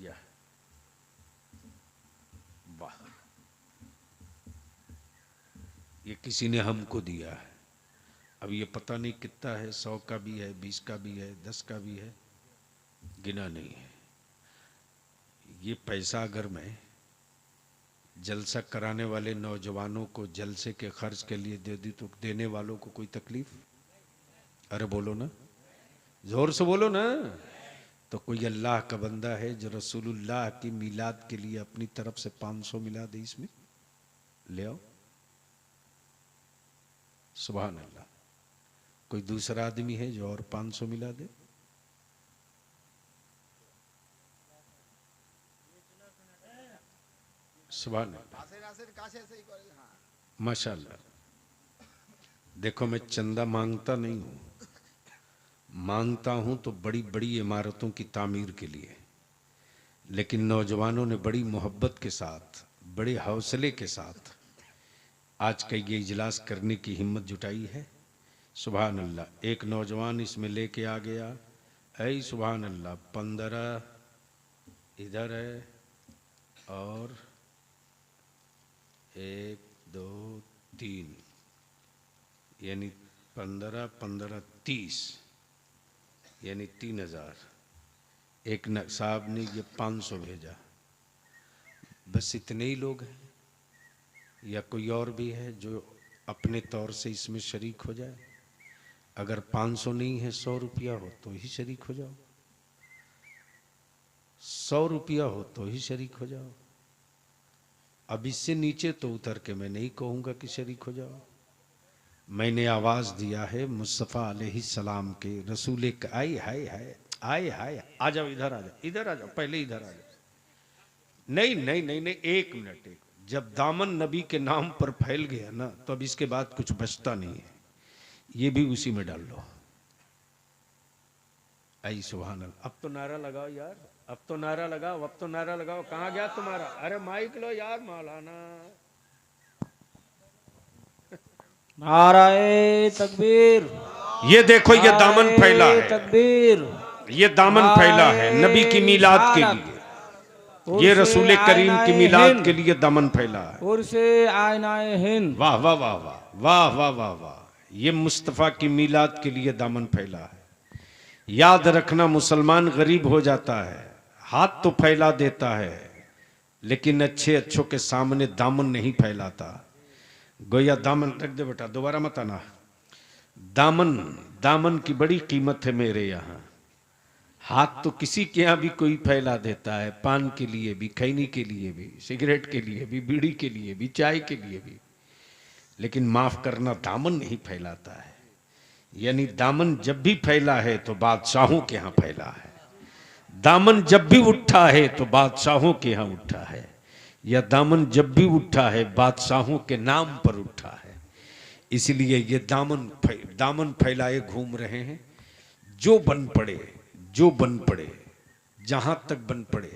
Speaker 1: यह वाह, ये किसी ने हमको दिया है। अब ये पता नहीं कितना है, 100 का भी है, 20 का भी है, 10 का भी है, गिना नहीं है। ये पैसा अगर मैं जलसा कराने वाले नौजवानों को जलसे के खर्च के लिए दे दी तो देने वालों को कोई तकलीफ? अरे बोलो ना, जोर से बोलो ना। तो कोई अल्लाह का बंदा है जो रसूलुल्लाह की मिलाद के लिए अपनी तरफ से 500 मिला दे, इसमें ले आओ, सुभान अल्लाह। कोई दूसरा आदमी है जो और 500 मिला दे? सुभान अल्लाह, माशाअल्लाह। देखो मैं चंदा मांगता नहीं हूं, मांगता हूं तो बड़ी बड़ी इमारतों की तामीर के लिए, लेकिन नौजवानों ने बड़ी मोहब्बत के साथ, बड़े हौसले के साथ आज का ये इजलास करने की हिम्मत जुटाई है। सुभान अल्लाह। एक नौजवान इसमें लेके आ गया, ऐ सुभान अल्लाह, 15 इधर है और 1 2 3, यानी 15 15 30, यानी 3000। एक साहब ने ये 500 भेजा। बस इतने ही लोग हैं या कोई और भी है जो अपने तौर से इसमें शरीक हो जाए? अगर 500 नहीं है, 100 रुपया हो तो ही शरीक हो जाओ, 100 रुपया हो तो ही शरीक हो जाओ। अब इससे नीचे तो उतर के मैं नहीं कहूँगा कि शरीक हो जाओ। मैंने आवाज दिया है मुस्तफ़ा अलैहिस्सलाम के रसूल के, आए हाय हाय, आए हाय, आ जाओ, इधर आ जाओ, इधर आ जाओ, पहले इधर आ जाओ। नहीं नहीं नहीं नहीं, 1 मिनट। जब दामन नबी के नाम पर फैल गया ना, तो अब इसके बाद कुछ बचता नहीं है, ये भी उसी में डाल लो। आई सुभान अल्लाह। अब तो नारा लगाओ यार, अब तो नारा लगाओ, अब तो नारा लगाओ। कहाँ गया तुम्हारा? अरे माइक लो यार मौलाना।
Speaker 3: नाराए तकबीर,
Speaker 1: ये देखो, ये दामन फैला है,
Speaker 3: तकबीर,
Speaker 1: ये दामन फैला है नबी की मीलाद के लिए, ये रसूल करीम की मीलाद के लिए दामन फैला है।
Speaker 3: उर्से आयनाए हिंद।
Speaker 1: वाह वाह वाह वाह वाह वाह वाह वाह, ये मुस्तफ़ा की मीलाद के लिए दामन फैला है। याद रखना, मुसलमान गरीब हो जाता है, हाथ तो फैला देता है, लेकिन अच्छे अच्छों के सामने दामन नहीं फैलाता। गोया दामन रख दे बेटा, दोबारा मत आना। दामन, दामन की बड़ी कीमत है मेरे यहाँ। हाथ तो किसी के यहाँ भी कोई फैला देता है, पान के लिए भी, खैनी के लिए भी, सिगरेट के लिए भी, बीड़ी के लिए भी, चाय के लिए भी, लेकिन माफ करना, दामन नहीं फैलाता है। यानी दामन जब भी फैला है तो बादशाहों के यहाँ फैला है, दामन जब भी उठा है तो बादशाहों के यहाँ उठा है, या दामन जब भी उठा है बादशाहों के नाम पर उठा है। इसलिए ये दामन फैलाए घूम रहे हैं। जो बन पड़े, जो बन पड़े, जहां तक बन पड़े,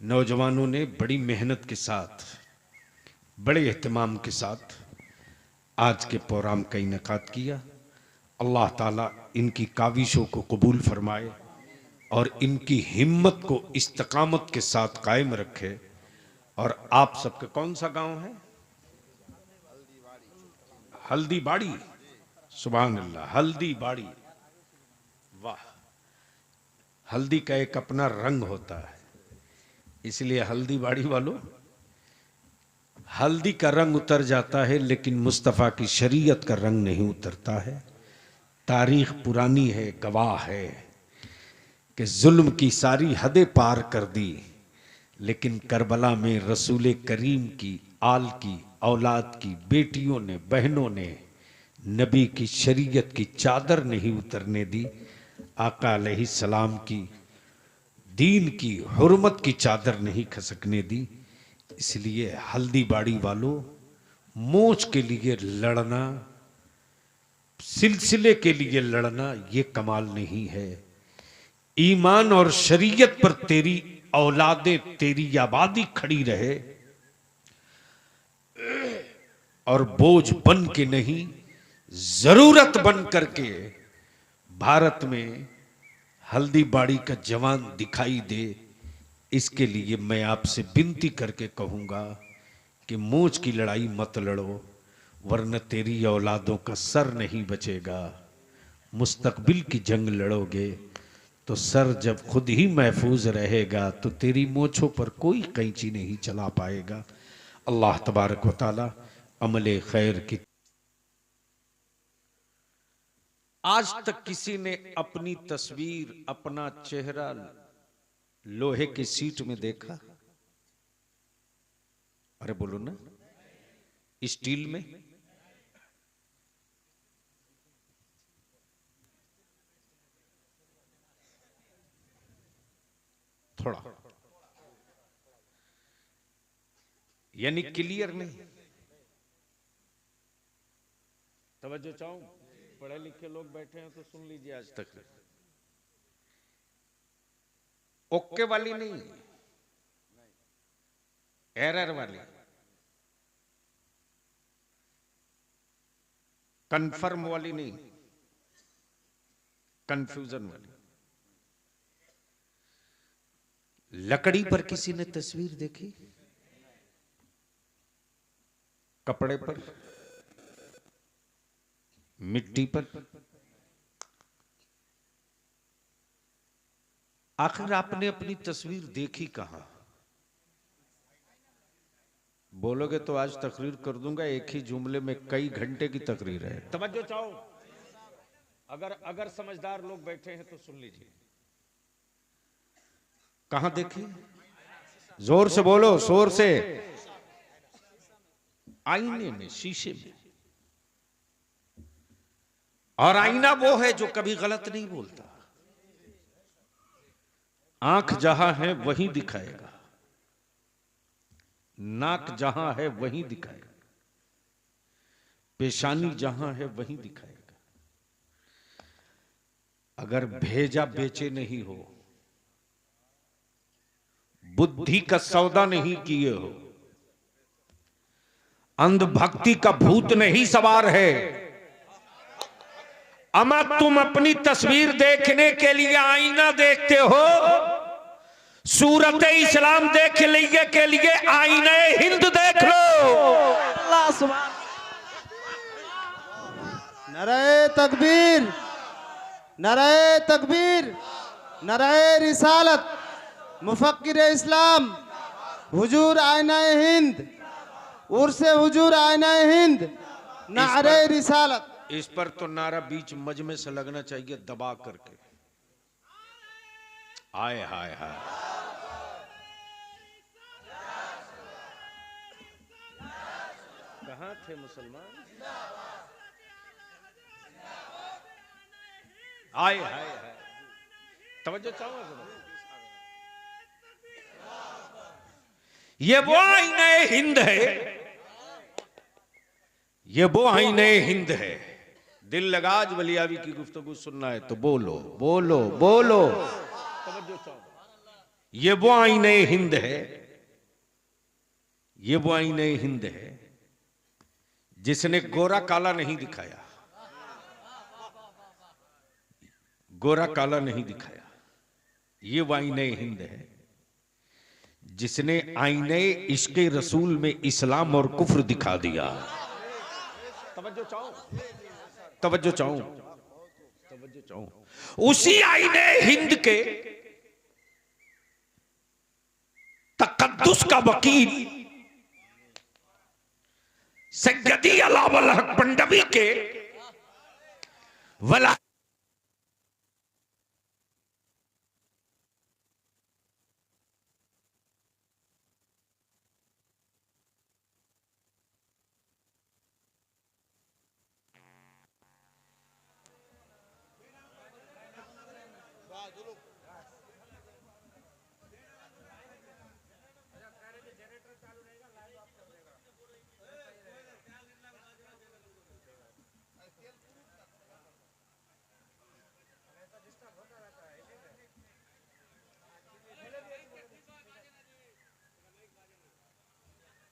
Speaker 1: नौजवानों ने बड़ी मेहनत के साथ, बड़े एहतमाम के साथ आज के प्रोग्राम का इनेकाद किया। अल्लाह ताला इनकी काविशों को कबूल फरमाए और इनकी हिम्मत को इस्तकामत के साथ कायम रखे। और आप सबके कौन सा गांव है? हल्दीबाड़ी। सुभान अल्लाह, हल्दीबाड़ी। वाह, हल्दी का एक अपना रंग होता है, इसलिए हल्दीबाड़ी वालों, हल्दी का रंग उतर जाता है लेकिन मुस्तफ़ा की शरीयत का रंग नहीं उतरता है। तारीख पुरानी है, गवाह है कि जुल्म की सारी हदें पार कर दी, लेकिन करबला में रसूल करीम की आल की, औलाद की बेटियों ने, बहनों ने नबी की शरीयत की चादर नहीं उतरने दी। आका अलैहिस्सलाम की दीन की हुर्मत की चादर नहीं खसकने दी। इसलिए हल्दीबाड़ी वालों, मोच के लिए लड़ना, सिलसिले के लिए लड़ना, ये कमाल नहीं है। ईमान और शरीयत पर तेरी औलादे, तेरी आबादी खड़ी रहे और बोझ बन के नहीं, जरूरत बन करके भारत में हल्दीबाड़ी का जवान दिखाई दे। इसके लिए मैं आपसे विनती करके कहूंगा कि मोच की लड़ाई मत लड़ो, वरना तेरी औलादों का सर नहीं बचेगा। मुस्तकबिल की जंग लड़ोगे तो सर जब खुद ही महफूज रहेगा तो तेरी मोछों पर कोई कैंची नहीं चला पाएगा। अल्लाह तबारक व तआला अमले खैर की। आज तक किसी ने अपनी तस्वीर, अपना चेहरा लोहे की सीट में देखा? अरे बोलो ना, स्टील में? थोड़ा यानी क्लियर नहीं, तवज्जो चाहूं। पढ़े लिखे लोग बैठे हैं तो सुन लीजिए आज तक। ओके वाली नहीं, एरर वाली, कंफर्म वाली नहीं, कंफ्यूजन वाली। लकड़ी पर किसी ने तस्वीर देखी, कपड़े पर, मिट्टी पर, आखिर आपने अपनी तस्वीर देखी कहां? बोलोगे तो आज तकरीर कर दूंगा, एक ही जुमले में कई घंटे की तकरीर है। तवज्जो चाहो, अगर समझदार लोग बैठे हैं तो सुन लीजिए। कहां देखी? जोर से बोलो, शोर से। आईने में, शीशे में। और आईना वो है जो कभी गलत नहीं बोलता। आंख जहां है वहीं दिखाएगा, नाक जहां है वहीं दिखाएगा, पेशानी जहां है वहीं दिखाएगा। अगर भेजा बेचे नहीं हो, बुद्धि का सौदा नहीं किए हो, अंधभक्ति का भूत नहीं सवार है, अमा तुम अपनी तस्वीर देखने के लिए आईना देखते हो, सूरत इस्लाम देखने के लिए आईने हिंद देख लो।
Speaker 3: अल्लाह सुभान।
Speaker 2: नारे तकबीर, नारे तकबीर, नारे रिसालत, मुफक्किर इस्लाम, हुजूर आईना हिंद, उर्से हुजूर आईना हिंद, नारे रिसालत।
Speaker 1: इस पर तो नारा बीच मजमे से लगना चाहिए, दबा करके। आए हाय हाय। कहां थे मुसलमान? आए हाय हाय। तवज्जो चाहो। ये वो आईने हिंद है, ये वो आईने हिंद है। दिल लगा आज वलियावी की गुफ्तगू सुनना है तो बोलो बोलो बोलो। ये वो आईने हिंद है, ये वो आईने हिंद है जिसने गोरा काला नहीं दिखाया, गोरा काला नहीं दिखाया। ये वो आईने हिंद है जिसने आईने इश्क़े रसूल में इस्लाम और कुफ्र दिखा दिया। तवज्जो चाहो, तवज्जो चाहो, तवज्जो चाहो। उसी आईने हिंद के तकद्दुस का वकील सैयदी अलावल हक पंडवी के वला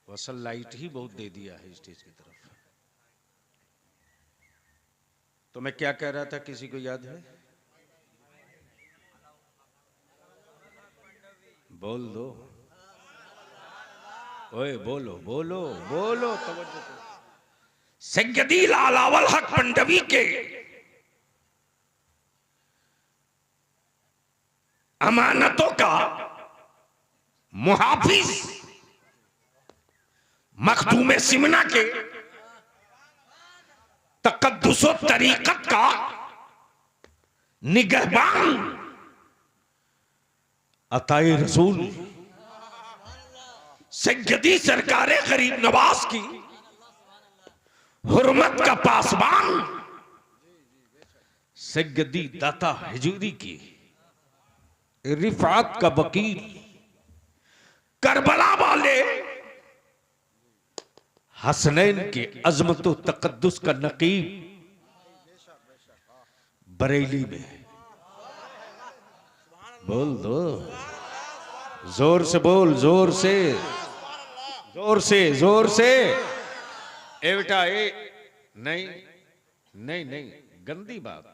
Speaker 1: असल लाइट ही बहुत दे दिया है स्टेज की तरफ। तो मैं क्या कह रहा था, किसी को याद है? बोल दो, ओए बोलो बोलो बोलो। सैयदी अलावल हक पंडवी के अमानतों का मुहाफिज, मखदूम सिमना के तकद्दुस व तरीकत का निगहबान, अताए रसूल सैयदी सरकारे गरीब नवाज की हुर्मत का पासबान, सैयदी दाता हुजूरी की रिफात का वकील, करबला वाले हसनैन के अजमत व तकद्दुस का नकीब, बरेली में। बोल दो, जोर से बोल, जोर से, जोर से, जोर से। ए बेटा, ए नहीं नहीं नहीं, गंदी बात।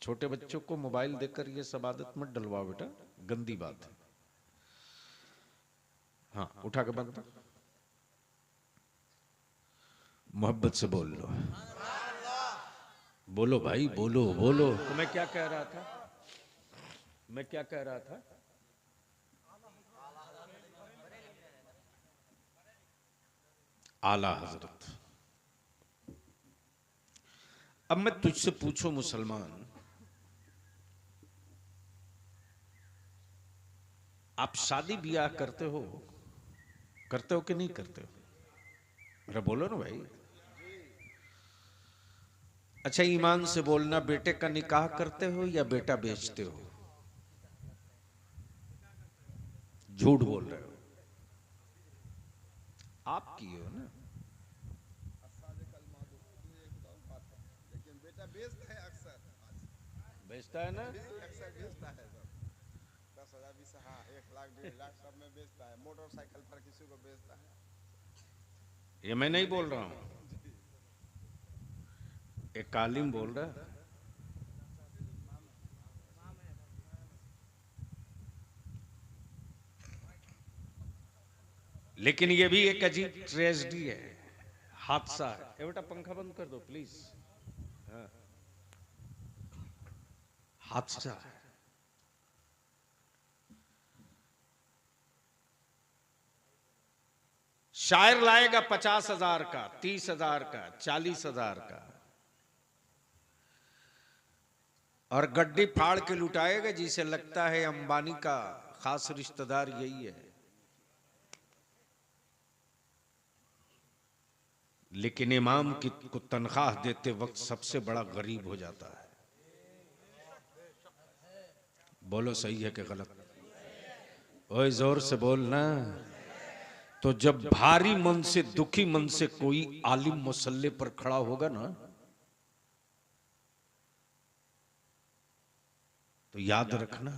Speaker 1: छोटे बच्चों को मोबाइल देकर ये सब आदत मत डलवाओ बेटा, गंदी बात है। हाँ, उठा के बंद। मोहब्बत से बोल लो, बोलो भाई, बोलो बोलो। तो मैं क्या कह रहा था, मैं क्या कह रहा था? आला हजरत। अब मैं तुझसे पूछूं मुसलमान, आप शादी ब्याह करते हो कि नहीं करते हो? अरे बोलो ना भाई। अच्छा, ईमान से बोलना, बेटे का निकाह करते हो या बेटा बेचते हो? झूठ बोल रहे हो, आप किए हो ना।
Speaker 2: लेकिन बेटा बेचता है, अक्सर
Speaker 1: बेचता है ना,
Speaker 2: अक्सर बेचता है। 10,000, 20, हाँ, 1 लाख, 1.5 लाख सब में बेचता है। मोटरसाइकिल पर किसी को बेचता है।
Speaker 1: ये मैं नहीं बोल रहा हूं, एक कालिम बोल रहा है। लेकिन ये भी एक अजीब ट्रेजेडी है, हादसा है। ए बेटा, पंखा बंद कर दो प्लीज। हाँ, हादसा है। शायर लाएगा 50,000 का, 30,000 का, 40,000 का, और गड्डी फाड़ के लुटाएगा जिसे लगता है अंबानी का खास रिश्तेदार यही है। लेकिन इमाम को तनख्वाह देते वक्त सबसे बड़ा गरीब हो जाता है। बोलो, सही है कि गलत? ओए जोर से बोलना। तो जब भारी मन से, दुखी मन से कोई आलिम मुसल्ले पर खड़ा होगा ना, तो याद रखना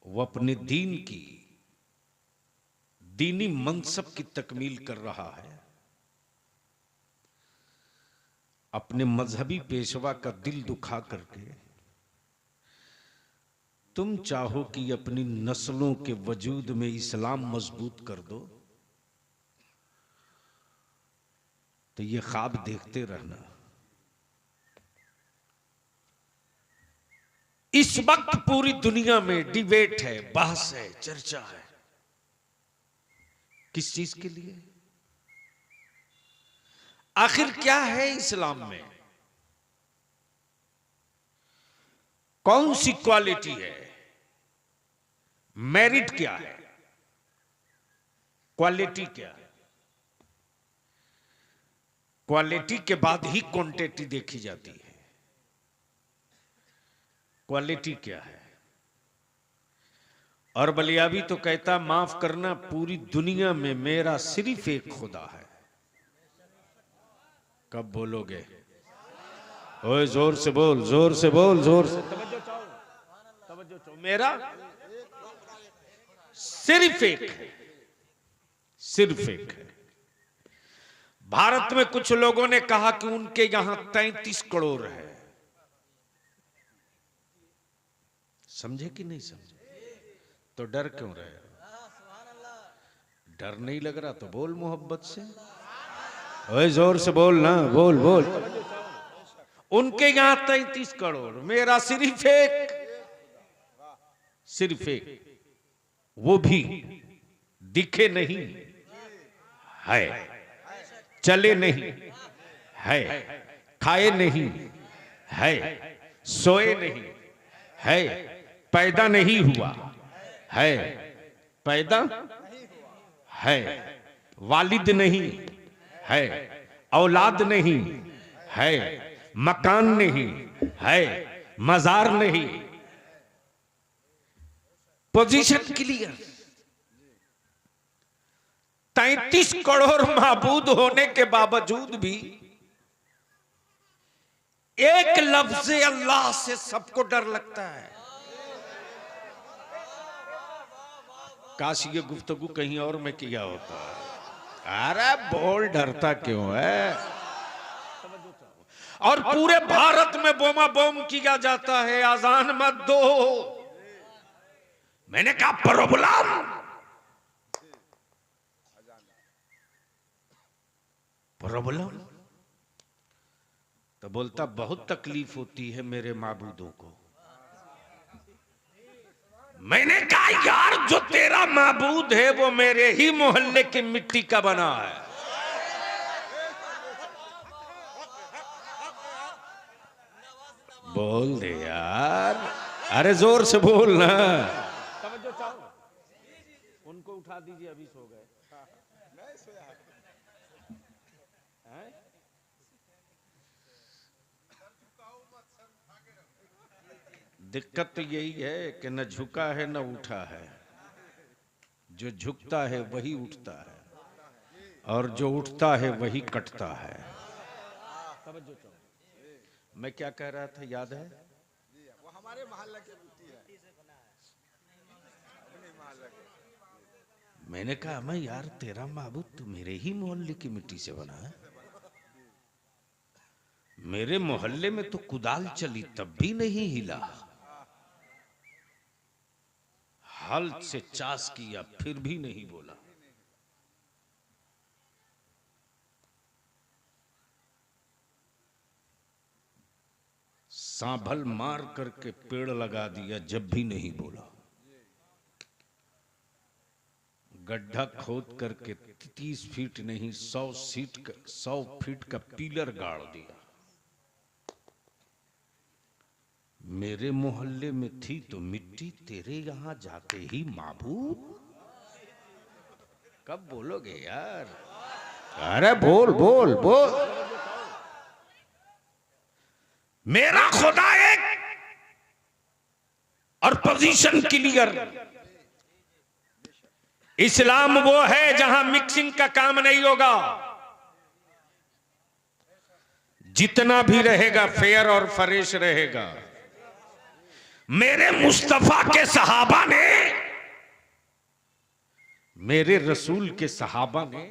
Speaker 1: वो अपने दीन की, दीनी मनसब की तकमील कर रहा है। अपने मजहबी पेशवा का दिल दुखा करके तुम चाहो कि अपनी नस्लों के वजूद में इस्लाम मजबूत कर दो, तो ये ख्वाब देखते रहना। इस वक्त पूरी दुनिया में डिबेट है, बहस है, चर्चा है। किस चीज के लिए? आखिर क्या है इस्लाम में? कौन सी क्वालिटी है? मेरिट क्या है? क्वालिटी क्या है? क्वालिटी के बाद ही क्वांटिटी देखी जाती है। क्वालिटी क्या है? और बलियाबी तो कहता, माफ करना, पूरी दुनिया में मेरा सिर्फ एक खुदा है। कब बोलोगे? ओए जोर से बोल, जोर से बोल, जोर से। तवज्जो चाहो, तवज्जो चाहो। मेरा सिर्फ एक है, सिर्फ एक है। भारत में कुछ लोगों ने कहा कि उनके यहां 33 करोड़ है। समझे कि नहीं समझे? तो डर क्यों रहे? डर नहीं लग रहा तो बोल मोहब्बत से। ओए जोर से बोल ना, बोल बोल। उनके यहां 33 करोड़, मेरा सिर्फ एक, सिर्फ एक। वो भी दिखे नहीं है, चले नहीं है, खाए नहीं है, सोए नहीं है, पैदा नहीं हुआ है, पैदा है, वालिद नहीं है, औलाद नहीं है, मकान नहीं है, मजार नहीं। Position clear. 33 करोड़ माबूद होने के बावजूद भी एक लफ्ज अल्लाह से सबको डर लगता है। काश ये गुफ्तगू कहीं और में किया होता है। अरे बोल, डरता क्यों है? और पूरे भारत में बोमा बोम किया जाता है, आजान मत दो। मैंने कहा प्रॉब्लम तो बोलता बहुत तकलीफ होती है मेरे माबूदों को। मैंने कहा यार, जो तेरा माबूद है वो मेरे ही मोहल्ले की मिट्टी का बना है। बोल दे यार, अरे जोर से बोल ना। तवज्जो चाहो, उनको उठा दीजिए, अभी सो गए। दिक्कत तो यही है कि न झुका है न उठा है। जो झुकता है वही उठता है और जो उठता है वही कटता है। मैं क्या कह रहा था याद है?
Speaker 2: वो हमारे मोहल्ले की मिट्टी है, अपने मोहल्ले की।
Speaker 1: मैंने कहा मैं यार, तेरा माबूद तो मेरे ही मोहल्ले की मिट्टी से बना है। मेरे मोहल्ले में तो कुदाल चली तब भी नहीं हिला, हल से चास किया फिर भी नहीं बोला। सांभल मार करके पेड़ लगा दिया जब भी नहीं बोला। गड्ढा खोद करके 30 फीट नहीं 100 फीट का पिलर गाड़ दिया। मेरे मोहल्ले में थी तो मिट्टी, तेरे यहां जाते ही माबूद। कब बोलोगे यार? अरे बोल बोल बोल। मेरा खुदा एक और पोजीशन क्लियर। इस्लाम वो है जहां मिक्सिंग का काम नहीं होगा। जितना भी रहेगा फेयर और फ्रेश रहेगा। मेरे मुस्तफा के सहाबा ने, मेरे रसूल के सहाबा ने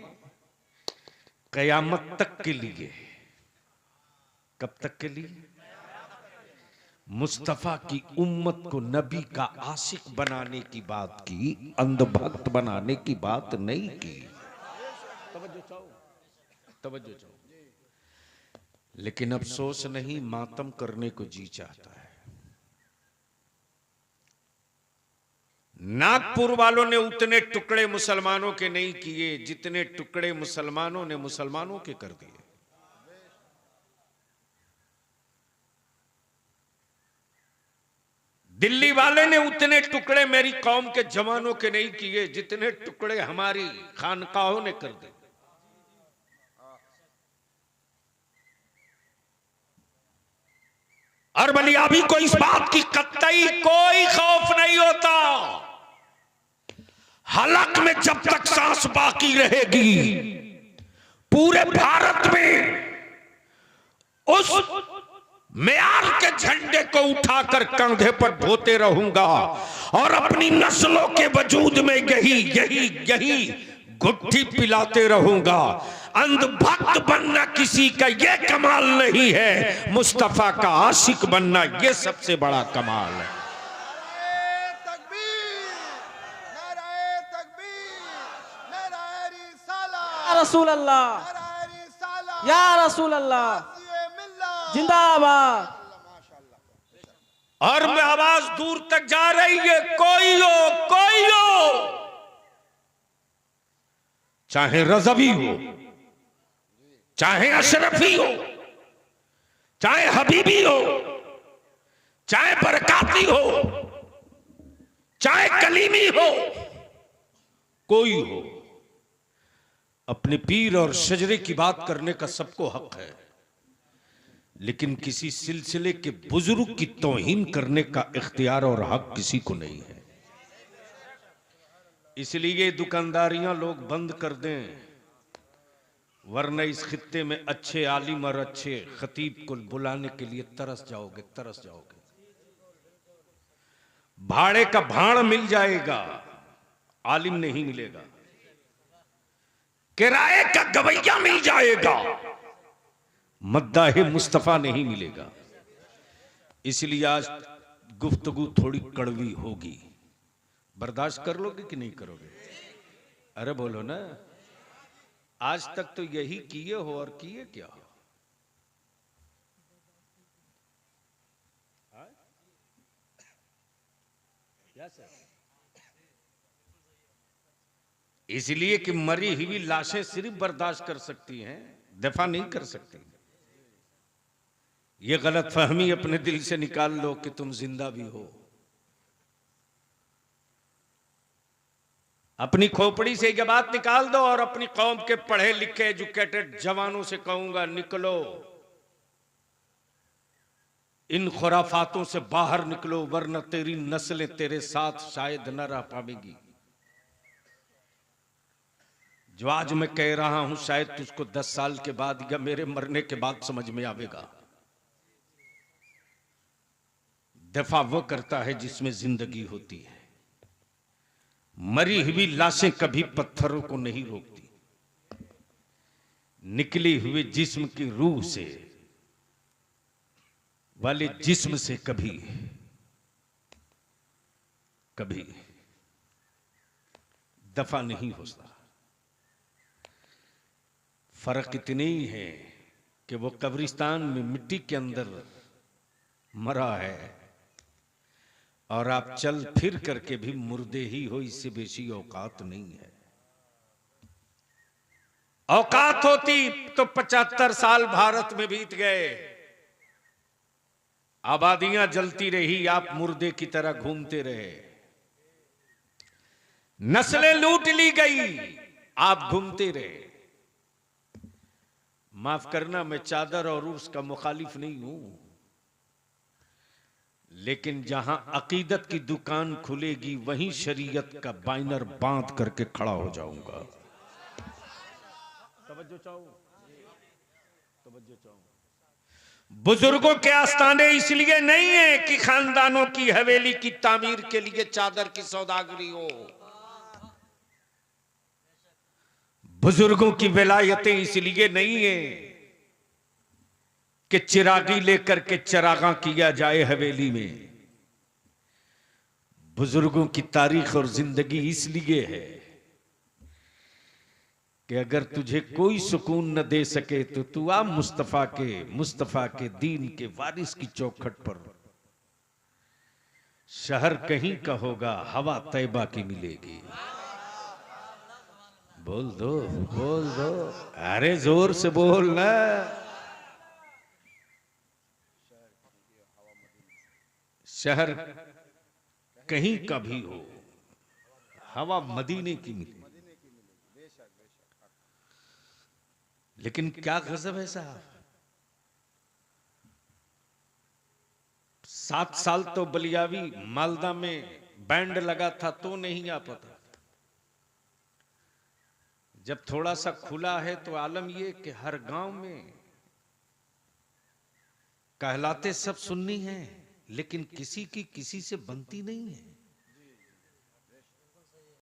Speaker 1: कयामत तक के लिए, कब तक के लिए? मुस्तफा की उम्मत को नबी का आशिक बनाने की बात की, अंधभक्त बनाने की बात नहीं की। तवज्जो चाहो, तवज्जो चाहो। लेकिन अफसोस नहीं, मातम करने को जी चाहता है। नागपुर वालों ने उतने टुकड़े मुसलमानों के नहीं किए जितने टुकड़े मुसलमानों ने मुसलमानों के कर दिए। दिल्ली वाले ने उतने टुकड़े मेरी कौम के जवानों के नहीं किए जितने टुकड़े हमारी खानकाहों ने कर दिए। और बलियाबी को इस बात की कतई कोई खौफ नहीं होता। हलक में जब तक सांस बाकी रहेगी, पूरे भारत में उस मेयार के झंडे को उठाकर कंधे पर ढोते रहूंगा और अपनी नस्लों के वजूद में यही गुट्ठी पिलाते रहूंगा। अंधभक्त बनना किसी का ये कमाल नहीं है, मुस्तफा का आशिक बनना ये सबसे बड़ा कमाल है।
Speaker 3: या रसूल अल्लाह, या रसूल अल्लाह, जिंदाबाद।
Speaker 1: और मैं आवाज दूर तक जा रही है, कोई हो, चाहे रज़वी हो, चाहे अशरफी हो, चाहे हबीबी हो, चाहे बरकाती हो, चाहे कलीमी हो, कोई हो, अपने पीर और शजरे की बात करने का सबको हक है। लेकिन किसी सिलसिले के बुजुर्ग की तौहीन करने का इख्तियार और हक किसी को नहीं है। इसलिए दुकानदारियां लोग बंद कर दें, वरना इस खित्ते में अच्छे आलिम और अच्छे खतीब को बुलाने के लिए तरस जाओगे, तरस जाओगे। भाड़े का भाड़ मिल जाएगा, आलिम नहीं मिलेगा। किराए का गवैया मिल जाएगा, मद्दाहे मुस्तफा नहीं मिलेगा। इसलिए आज गुफ्तगू थोड़ी कड़वी होगी, बर्दाश्त कर लोगे कि नहीं करोगे? अरे बोलो ना, आज तक तो यही किए हो और किए क्या हो? इसलिए कि मरी हुई लाशें सिर्फ बर्दाश्त कर सकती हैं, दफा नहीं कर सकती। ये गलत फहमी अपने दिल से निकाल लो कि तुम जिंदा भी हो। अपनी खोपड़ी से ये बात निकाल दो और अपनी कौम के पढ़े लिखे एजुकेटेड जवानों से कहूंगा, निकलो, इन खुराफातों से बाहर निकलो, वरना तेरी नस्लें तेरे साथ शायद न रह पाएंगी। जो आज मैं कह रहा हूं शायद तुझको 10 साल के बाद या मेरे मरने के बाद समझ में आवेगा। दफा वो करता है जिसमें जिंदगी होती है। मरी हुई लाशें कभी पत्थरों को नहीं रोकती। निकली हुए जिस्म की रूह से वाले जिस्म से कभी कभी दफा नहीं होता। फर्क इतने ही है कि वो कब्रिस्तान में मिट्टी के अंदर मरा है और आप चल फिर करके भी मुर्दे ही हो, इससे बेसी औकात नहीं है। औकात होती तो 75 साल भारत में बीत गए, आबादियां जलती रही, आप मुर्दे की तरह घूमते रहे। नस्लें लूट ली गई, आप घूमते रहे। माफ करना, मैं चादर और उर्स का मुखालिफ नहीं हूं, लेकिन जहां अकीदत की दुकान खुलेगी वहीं शरीयत का बैनर बांध करके खड़ा हो जाऊंगा। तवज्जो चाहो, तवज्जो चाहो। बुजुर्गों के आस्थाने इसलिए नहीं है कि खानदानों की हवेली की तामीर के लिए चादर की सौदागरी हो। बुजुर्गों की विलायतें इसलिए नहीं है कि चिरागी लेकर के चरागा किया जाए हवेली में। बुजुर्गों की तारीख और जिंदगी इसलिए है कि अगर तुझे कोई सुकून न दे सके तो तू आ मुस्तफा के दीन के वारिस की चौखट पर। शहर कहीं का होगा, हवा तैयबा की मिलेगी। बोल दो, बोल दो, अरे जोर से बोल ना। शहर कहीं का भी हो, हवा मदीने की मिले। लेकिन क्या गजब है साहब, 7 साल तो बलियावी मालदा में बैंड लगा था तो नहीं आ पाता। जब थोड़ा सा खुला है तो आलम ये कि हर गांव में कहलाते सब सुन्नी हैं, लेकिन किसी की किसी से बनती नहीं है।